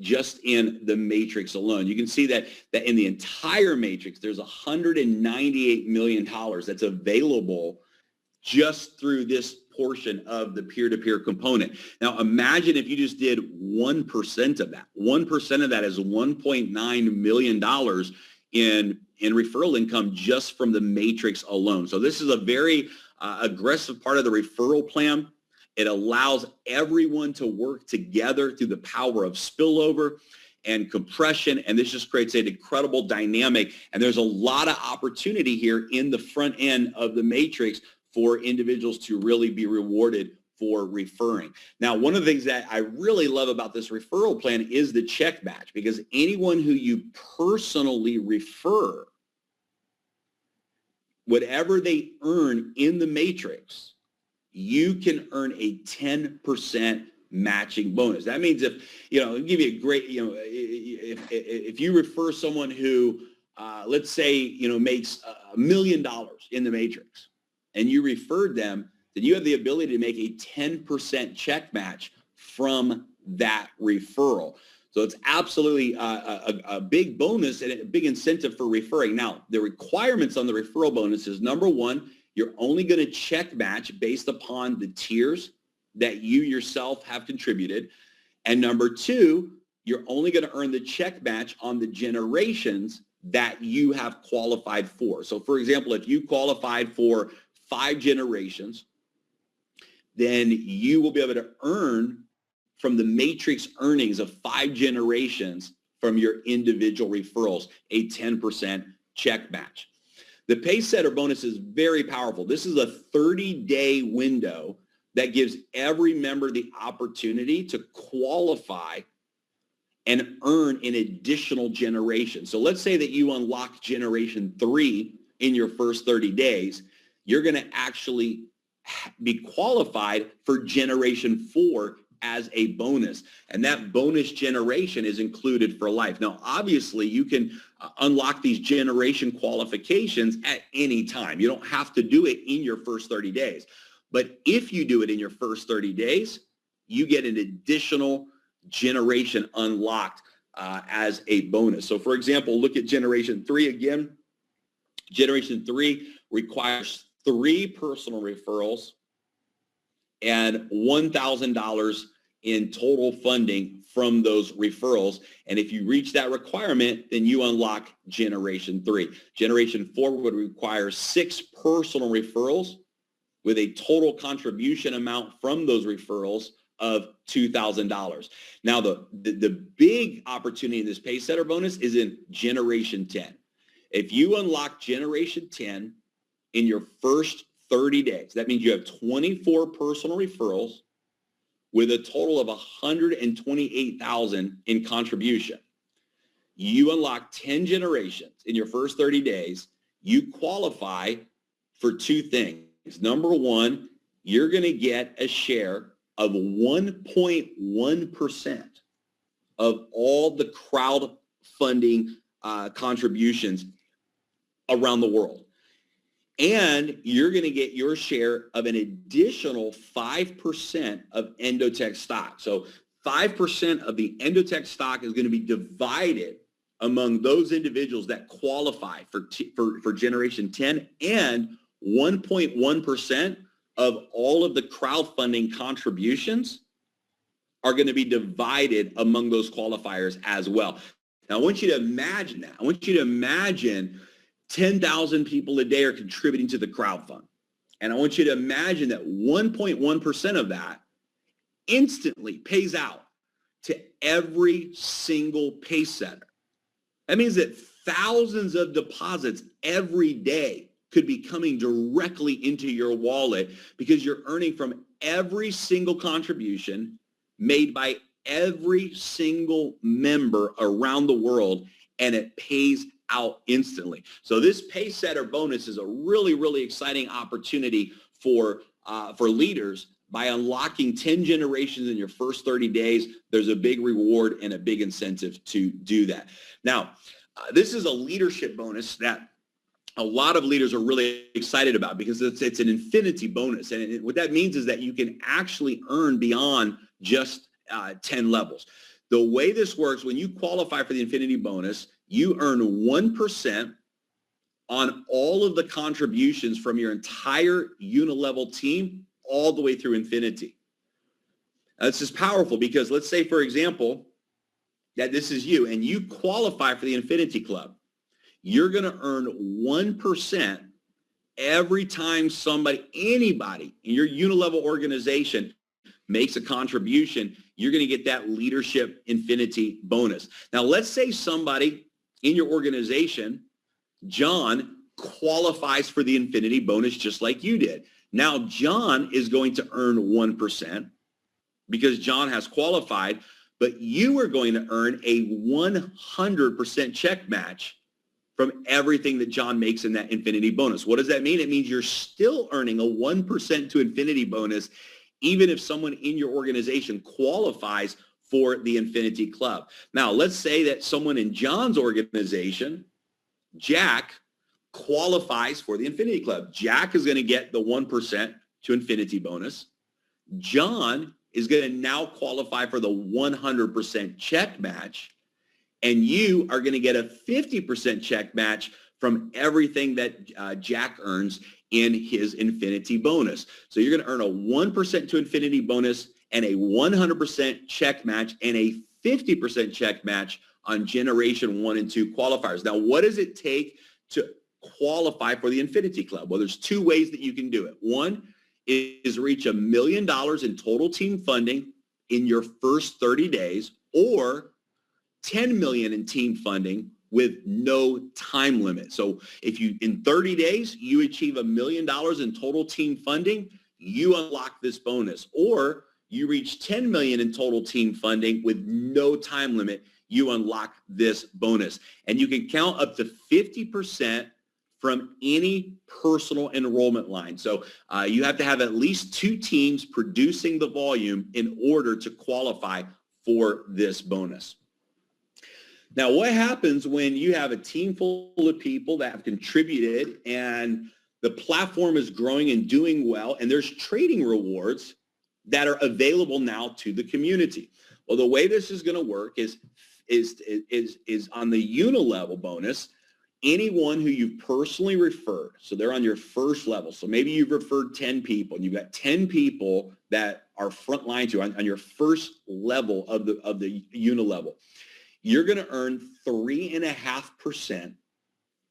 just in the matrix alone. You can see that in the entire matrix, there's $198 million that's available just through this portion of the peer-to-peer component. Now, imagine if you just did 1% of that. 1% of that is $1.9 million in referral income just from the matrix alone. So this is a very aggressive part of the referral plan. It allows everyone to work together through the power of spillover and compression, and this just creates an incredible dynamic. And there's a lot of opportunity here in the front end of the matrix for individuals to really be rewarded for referring. Now, one of the things that I really love about this referral plan is the check match, because anyone who you personally refer, whatever they earn in the matrix, you can earn a 10% matching bonus. That means if, give you a great, if you refer someone who, let's say, makes $1 million in the matrix and you referred them, then you have the ability to make a 10% check match from that referral. So it's absolutely a big bonus and a big incentive for referring. Now, the requirements on the referral bonus is, number one, you're only going to check match based upon the tiers that you yourself have contributed. And number two, you're only going to earn the check match on the generations that you have qualified for. So for example, if you qualified for 5 generations, then you will be able to earn from the matrix earnings of 5 generations from your individual referrals, a 10% check match. The pace setter bonus is very powerful. This is a 30-day window that gives every member the opportunity to qualify and earn an additional generation. So let's say that you unlock generation 3 in your first 30 days. You're going to actually be qualified for generation 4 as a bonus. And that bonus generation is included for life. Now, obviously, you can unlock these generation qualifications at any time. You don't have to do it in your first 30 days. But if you do it in your first 30 days, you get an additional generation unlocked as a bonus. So for example, look at generation 3 again. Generation 3 requires 3 personal referrals and $1,000 in total funding from those referrals. And if you reach that requirement, then you unlock generation 3. Generation 4 would require 6 personal referrals with a total contribution amount from those referrals of $2,000. Now, the big opportunity in this pace setter bonus is in generation 10. If you unlock generation 10 in your first 30 days, that means you have 24 personal referrals with a total of $128,000 in contribution. You unlock 10 generations in your first 30 days, you qualify for 2 things. Number one, you're going to get a share of 1.1% of all the crowdfunding contributions around the world. And you're going to get your share of an additional 5% of Endotech stock. So 5% of the Endotech stock is going to be divided among those individuals that qualify for Generation 10, and 1.1% of all of the crowdfunding contributions are going to be divided among those qualifiers as well. Now, I want you to imagine that. I want you to imagine 10,000 people a day are contributing to the crowdfund. And I want you to imagine that 1.1% of that instantly pays out to every single pace setter. That means that thousands of deposits every day could be coming directly into your wallet because you're earning from every single contribution made by every single member around the world, and it pays out instantly. So this pace setter bonus is a really, really exciting opportunity for leaders. By unlocking 10 generations in your first 30 days, there's a big reward and a big incentive to do that. Now, this is a leadership bonus that a lot of leaders are really excited about, because it's an infinity bonus. And what that means is that you can actually earn beyond just 10 levels. The way this works, when you qualify for the infinity bonus, you earn 1% on all of the contributions from your entire unilevel team all the way through infinity. This is powerful, because let's say, for example, that this is you and you qualify for the Infinity Club. You're going to earn 1% every time anybody in your unilevel organization makes a contribution. You're going to get that leadership infinity bonus. Now, let's say somebody in your organization, John, qualifies for the infinity bonus just like you did. Now, John is going to earn 1% because John has qualified, but you are going to earn a 100% check match from everything that John makes in that infinity bonus. What does that mean? It means you're still earning a 1% to infinity bonus, even if someone in your organization qualifies for the Infinity Club. Now, let's say that someone in John's organization, Jack, qualifies for the Infinity Club. Jack is going to get the 1% to infinity bonus. John is going to now qualify for the 100% check match, and you are going to get a 50% check match from everything that Jack earns in his infinity bonus. So you're going to earn a 1% to infinity bonus and a 100% check match and a 50% check match on generation 1 and 2 qualifiers. Now, what does it take to qualify for the Infinity Club? Well, there's two ways that you can do it. One is reach $1 million in total team funding in your first 30 days, or $10 million in team funding with no time limit. So if you, in 30 days, you achieve $1 million in total team funding, you unlock this bonus. Or you reach $10 million in total team funding with no time limit, you unlock this bonus. And you can count up to 50% from any personal enrollment line. So you have to have at least 2 teams producing the volume in order to qualify for this bonus. Now, what happens when you have a team full of people that have contributed and the platform is growing and doing well, and there's trading rewards that are available now to the community? Well, the way this is going to work is on the unilevel bonus. Anyone who you've personally referred, so they're on your first level. So maybe you've referred 10 people and you've got 10 people that are frontline to on your first level of the unilevel. You're going to earn 3.5%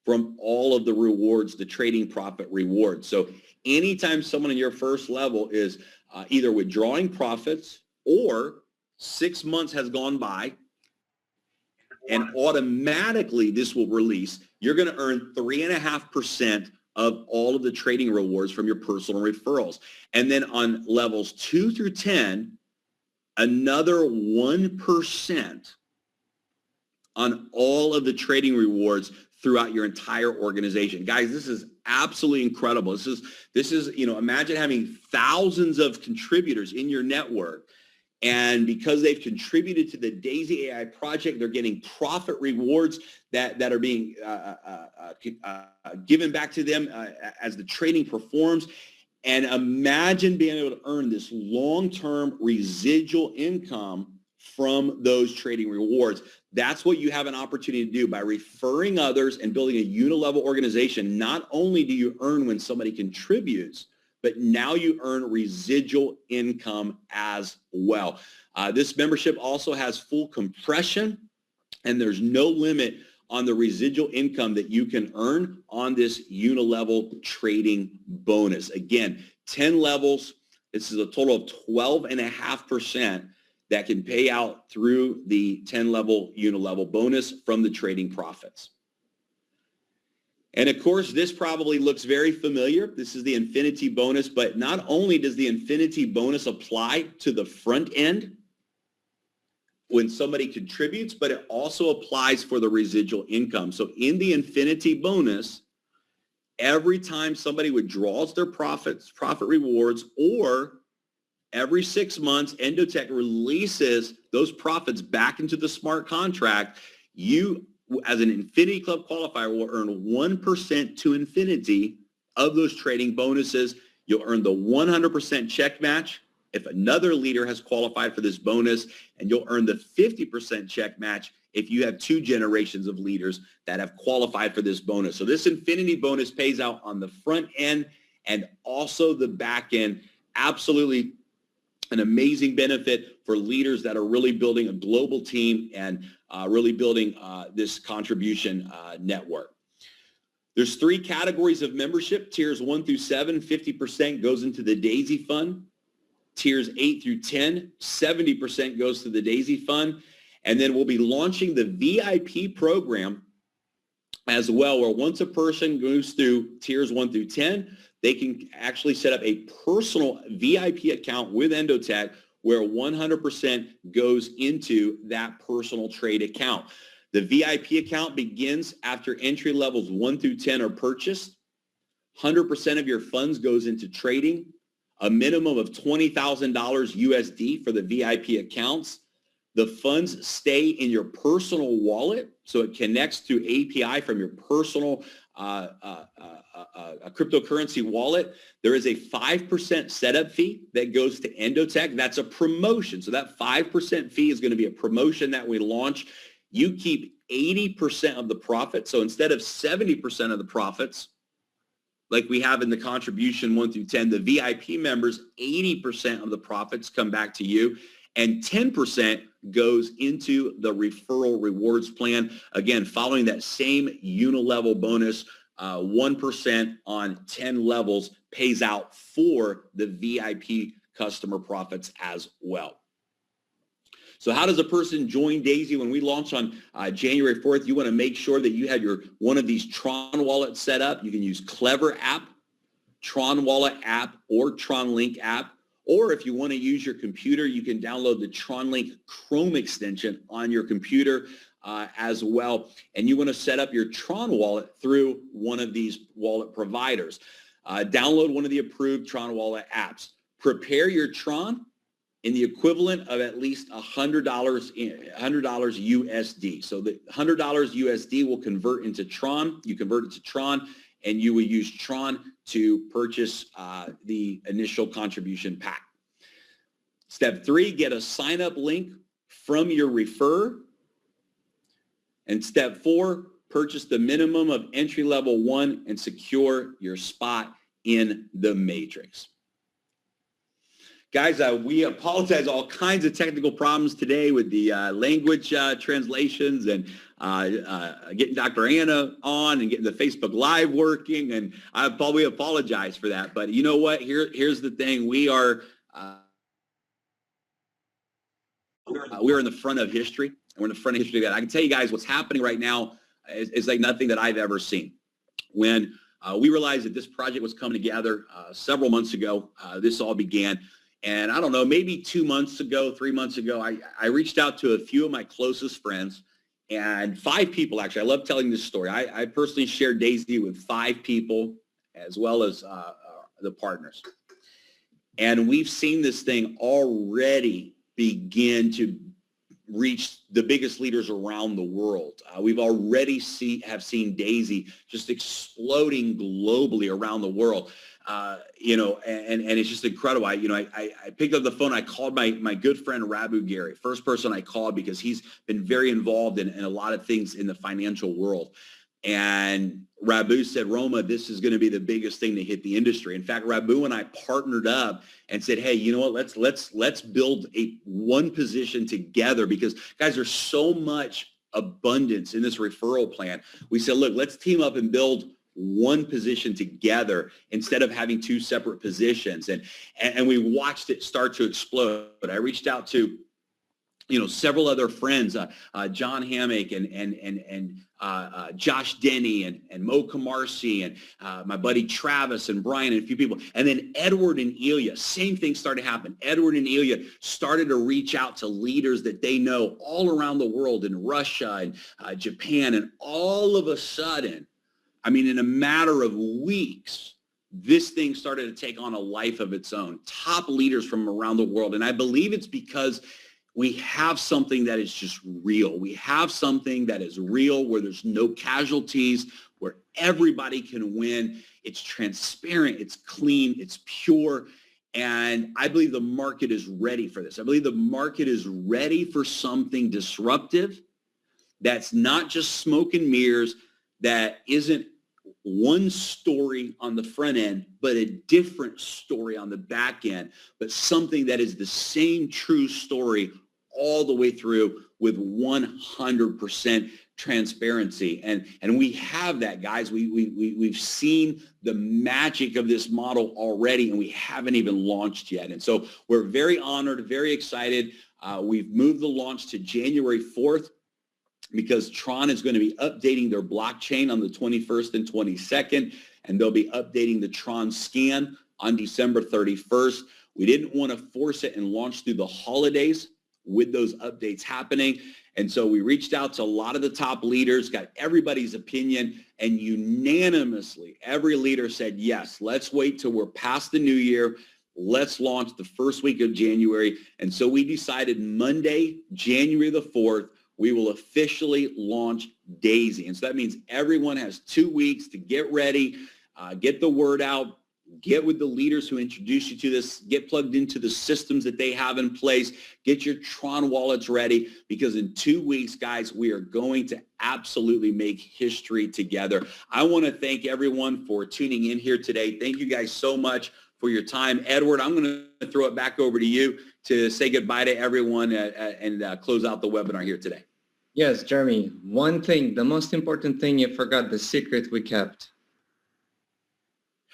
from all of the rewards, the trading profit rewards. So anytime someone in your first level is either withdrawing profits or 6 months has gone by and automatically this will release, you're going to earn 3.5% of all of the trading rewards from your personal referrals. And then on levels 2 through 10, another 1% on all of the trading rewards throughout your entire organization. Guys, this is absolutely incredible. This is, imagine having thousands of contributors in your network, and because they've contributed to the Daisy AI project, they're getting profit rewards that are being given back to them as the trading performs. And imagine being able to earn this long-term residual income from those trading rewards. That's what you have an opportunity to do by referring others and building a unilevel organization. Not only do you earn when somebody contributes, but now you earn residual income as well. This membership also has full compression, and there's no limit on the residual income that you can earn on this unilevel trading bonus. Again, 10 levels. This is a total of 12.5% that can pay out through the 10-level unilevel bonus from the trading profits. And of course, this probably looks very familiar. This is the Infinity bonus, but not only does the Infinity bonus apply to the front end when somebody contributes, but it also applies for the residual income. So in the Infinity bonus, every time somebody withdraws their profit rewards, or every 6 months, Endotech releases those profits back into the smart contract, you as an Infinity Club qualifier, will earn 1% to infinity of those trading bonuses. You'll earn the 100% check match if another leader has qualified for this bonus, and you'll earn the 50% check match if you have 2 generations of leaders that have qualified for this bonus. So this infinity bonus pays out on the front end and also the back end. Absolutely an amazing benefit for leaders that are really building a global team and really building this contribution network. There's 3 categories of membership. Tiers 1 through 7, 50% goes into the Daisy Fund. Tiers 8 through 10, 70% goes to the Daisy Fund. And then we'll be launching the VIP program as well, where once a person goes through tiers 1 through 10, they can actually set up a personal VIP account with Endotech where 100% goes into that personal trade account. The VIP account begins after entry levels 1 through 10 are purchased. 100% of your funds goes into trading. A minimum of $20,000 USD for the VIP accounts. The funds stay in your personal wallet, so it connects through API from your personal cryptocurrency wallet. There is a 5% setup fee that goes to Endotech. That's a promotion. So that 5% fee is going to be a promotion that we launch. You keep 80% of the profit. So instead of 70% of the profits, like we have in the contribution 1 through 10, the VIP members, 80% of the profits come back to you, and 10% goes into the referral rewards plan. Again, following that same unilevel bonus, 1% on 10 levels pays out for the VIP customer profits as well. So how does a person join Daisy? When we launch on January 4th, you want to make sure that you have one of these Tron wallets set up. You can use Clever app, Tron Wallet app, or Tron Link app. Or if you want to use your computer, you can download the Tron Link Chrome extension on your computer as well. And you want to set up your Tron wallet through one of these wallet providers. Download one of the approved Tron wallet apps. Prepare your Tron in the equivalent of at least $100 USD. So the $100 USD will convert into Tron. You convert it to Tron, and you will use Tron to purchase the initial contribution pack. Step 3, get a sign-up link from your referrer. And step 4, purchase the minimum of entry level 1 and secure your spot in the matrix. Guys, we apologize, all kinds of technical problems today with the language translations and getting Dr. Anna on and getting the Facebook Live working, and I probably apologize for that. But you know what? Here's the thing: we're in the front of history, and we're in the front of history. That I can tell you guys what's happening right now is like nothing that I've ever seen. When we realized that this project was coming together several months ago, this all began. And I don't know, maybe 2 months ago, 3 months ago, I reached out to a few of my closest friends, and 5 people, actually. I love telling this story. I personally shared Daisy with 5 people as well as the partners. And we've seen this thing already begin to reach the biggest leaders around the world. We've already have seen Daisy just exploding globally around the world. You know, and it's just incredible. I picked up the phone. I called my good friend Rabu Gary, first person I called, because he's been very involved in a lot of things in the financial world. And Rabu said, Roma, this is going to be the biggest thing to hit the industry. In fact, Rabu and I partnered up and said, hey, you know what, let's build one position together, because guys, there's so much abundance in this referral plan. We said, look, let's team up and build one position together instead of having 2 separate positions. And we watched it start to explode. I reached out to, several other friends, John Hammock and Josh Denny and Mo Kamarsi and my buddy Travis and Brian and a few people. And then Edward and Ilya, same thing started to happen. Edward and Ilya started to reach out to leaders that they know all around the world, in Russia and Japan. And all of a sudden, I mean, in a matter of weeks, this thing started to take on a life of its own. Top leaders from around the world. And I believe it's because we have something that is just real. We have something that is real where there's no casualties, where everybody can win. It's transparent, it's clean, it's pure. And I believe the market is ready for this. I believe the market is ready for something disruptive that's not just smoke and mirrors, that isn't one story on the front end, but a different story on the back end, but something that is the same true story all the way through with 100% transparency. And we have that, guys. We've seen the magic of this model already, and we haven't even launched yet. And so we're very honored, very excited. We've moved the launch to January 4th because Tron is going to be updating their blockchain on the 21st and 22nd, and they'll be updating the Tron scan on December 31st. We didn't want to force it and launch through the holidays with those updates happening. And so we reached out to a lot of the top leaders, got everybody's opinion, and unanimously, every leader said, yes, let's wait till we're past the new year. Let's launch the first week of January. And so we decided Monday, January the 4th, we will officially launch Daisy. And so that means everyone has 2 weeks to get ready, get the word out, get with the leaders who introduce you to this, get plugged into the systems that they have in place, get your Tron wallets ready, because in 2 weeks, guys, we are going to absolutely make history together. I want to thank everyone for tuning in here today. Thank you guys so much for your time. Edward, I'm going to throw it back over to you to say goodbye to everyone and close out the webinar here today. Yes, Jeremy, one thing, the most important thing you forgot, the secret we kept.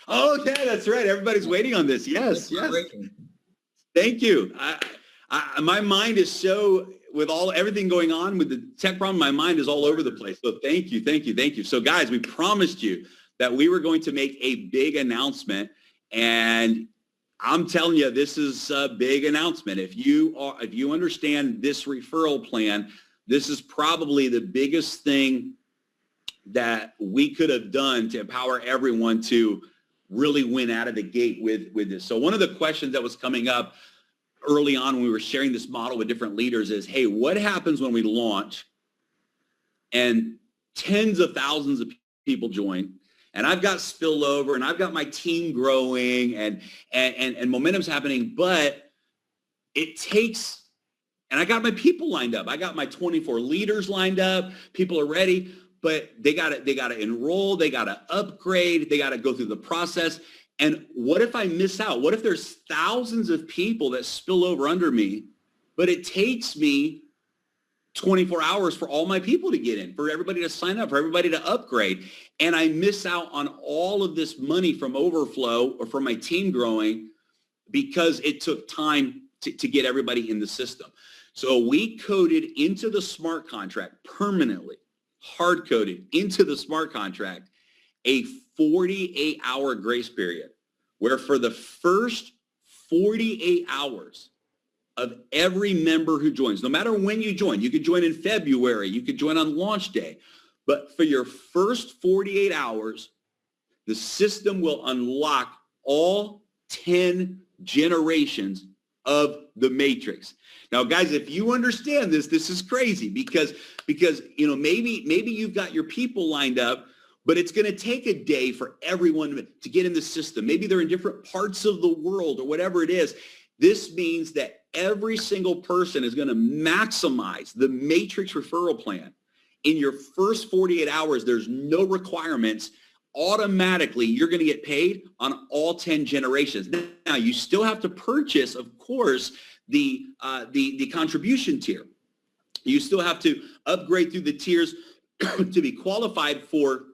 Oh, yeah, that's right. Everybody's waiting on this. Yes, yes. Thank you. My mind is so, with everything going on with the tech problem, my mind is all over the place. So thank you, thank you, thank you. So guys, we promised you that we were going to make a big announcement, and I'm telling you, this is a big announcement. If you understand this referral plan, this is probably the biggest thing that we could have done to empower everyone to really win out of the gate with this. So one of the questions that was coming up early on when we were sharing this model with different leaders is, hey, what happens when we launch and tens of thousands of people join, and I've got spillover and I've got my team growing and momentum's happening, but it takes, and I got my people lined up. I got my 24 leaders lined up. People are ready, but they got to enroll. They got to upgrade. They got to go through the process. And what if I miss out? What if there's thousands of people that spill over under me, but it takes me 24 hours for all my people to get in, for everybody to sign up, for everybody to upgrade, and I miss out on all of this money from overflow or from my team growing because it took time to get everybody in the system. So we coded into the smart contract permanently, hard-coded into the smart contract, a 48-hour grace period, where for the first 48 hours of every member who joins, no matter when you join, you could join in February, you could join on launch day, but for your first 48 hours, the system will unlock all 10 generations of the matrix. Now, guys, if you understand this, this is crazy because maybe you've got your people lined up, but it's going to take a day for everyone to get in the system. Maybe they're in different parts of the world or whatever it is. This means that every single person is going to maximize the matrix referral plan. In your first 48 hours, there's no requirements. Automatically, you're going to get paid on all 10 generations. Now, you still have to purchase, of course, the contribution tier. You still have to upgrade through the tiers to be qualified for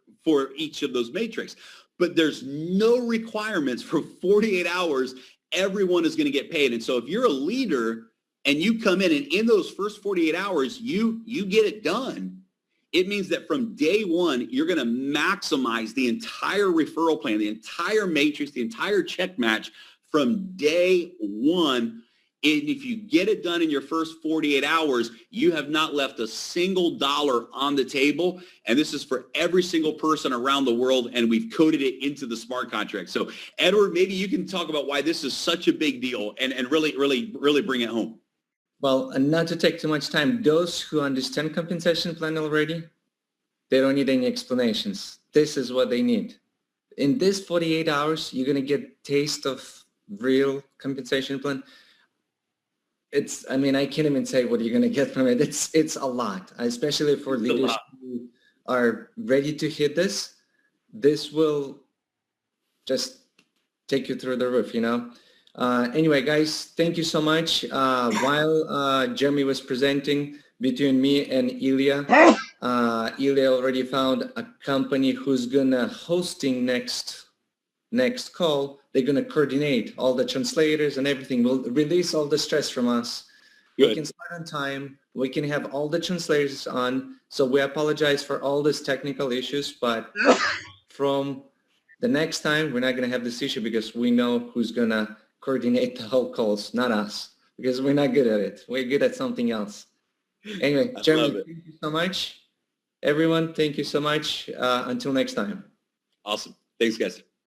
each of those matrix. But there's no requirements for 48 hours. Everyone is going to get paid. And so if you're a leader and you come in and in those first 48 hours, you get it done, it means that from day one, you're going to maximize the entire referral plan, the entire matrix, the entire check match from day one. And if you get it done in your first 48 hours, you have not left a single dollar on the table. And this is for every single person around the world. And we've coded it into the smart contract. So Edward, maybe you can talk about why this is such a big deal and really bring it home. Well, and not to take too much time, those who understand compensation plan already, they don't need any explanations. This is what they need. In this 48 hours, you're going to get taste of real compensation plan. It's, I mean, I can't even say what you're going to get from it. It's a lot, especially for leaders who are ready to hit this. This will just take you through the roof, you know. Anyway, guys, thank you so much. While Jeremy was presenting, between me and Ilya, Ilya already found a company who's gonna hosting next call. They're gonna coordinate all the translators and everything. We'll release all the stress from us. Good. We can start on time. We can have all the translators on. So we apologize for all these technical issues, but from the next time, we're not going to have this issue because we know who's going to coordinate the whole calls, not us, because we're not good at it. We're good at something else. Anyway, Jeremy, thank you so much. Everyone, thank you so much. Until next time. Awesome. Thanks, guys.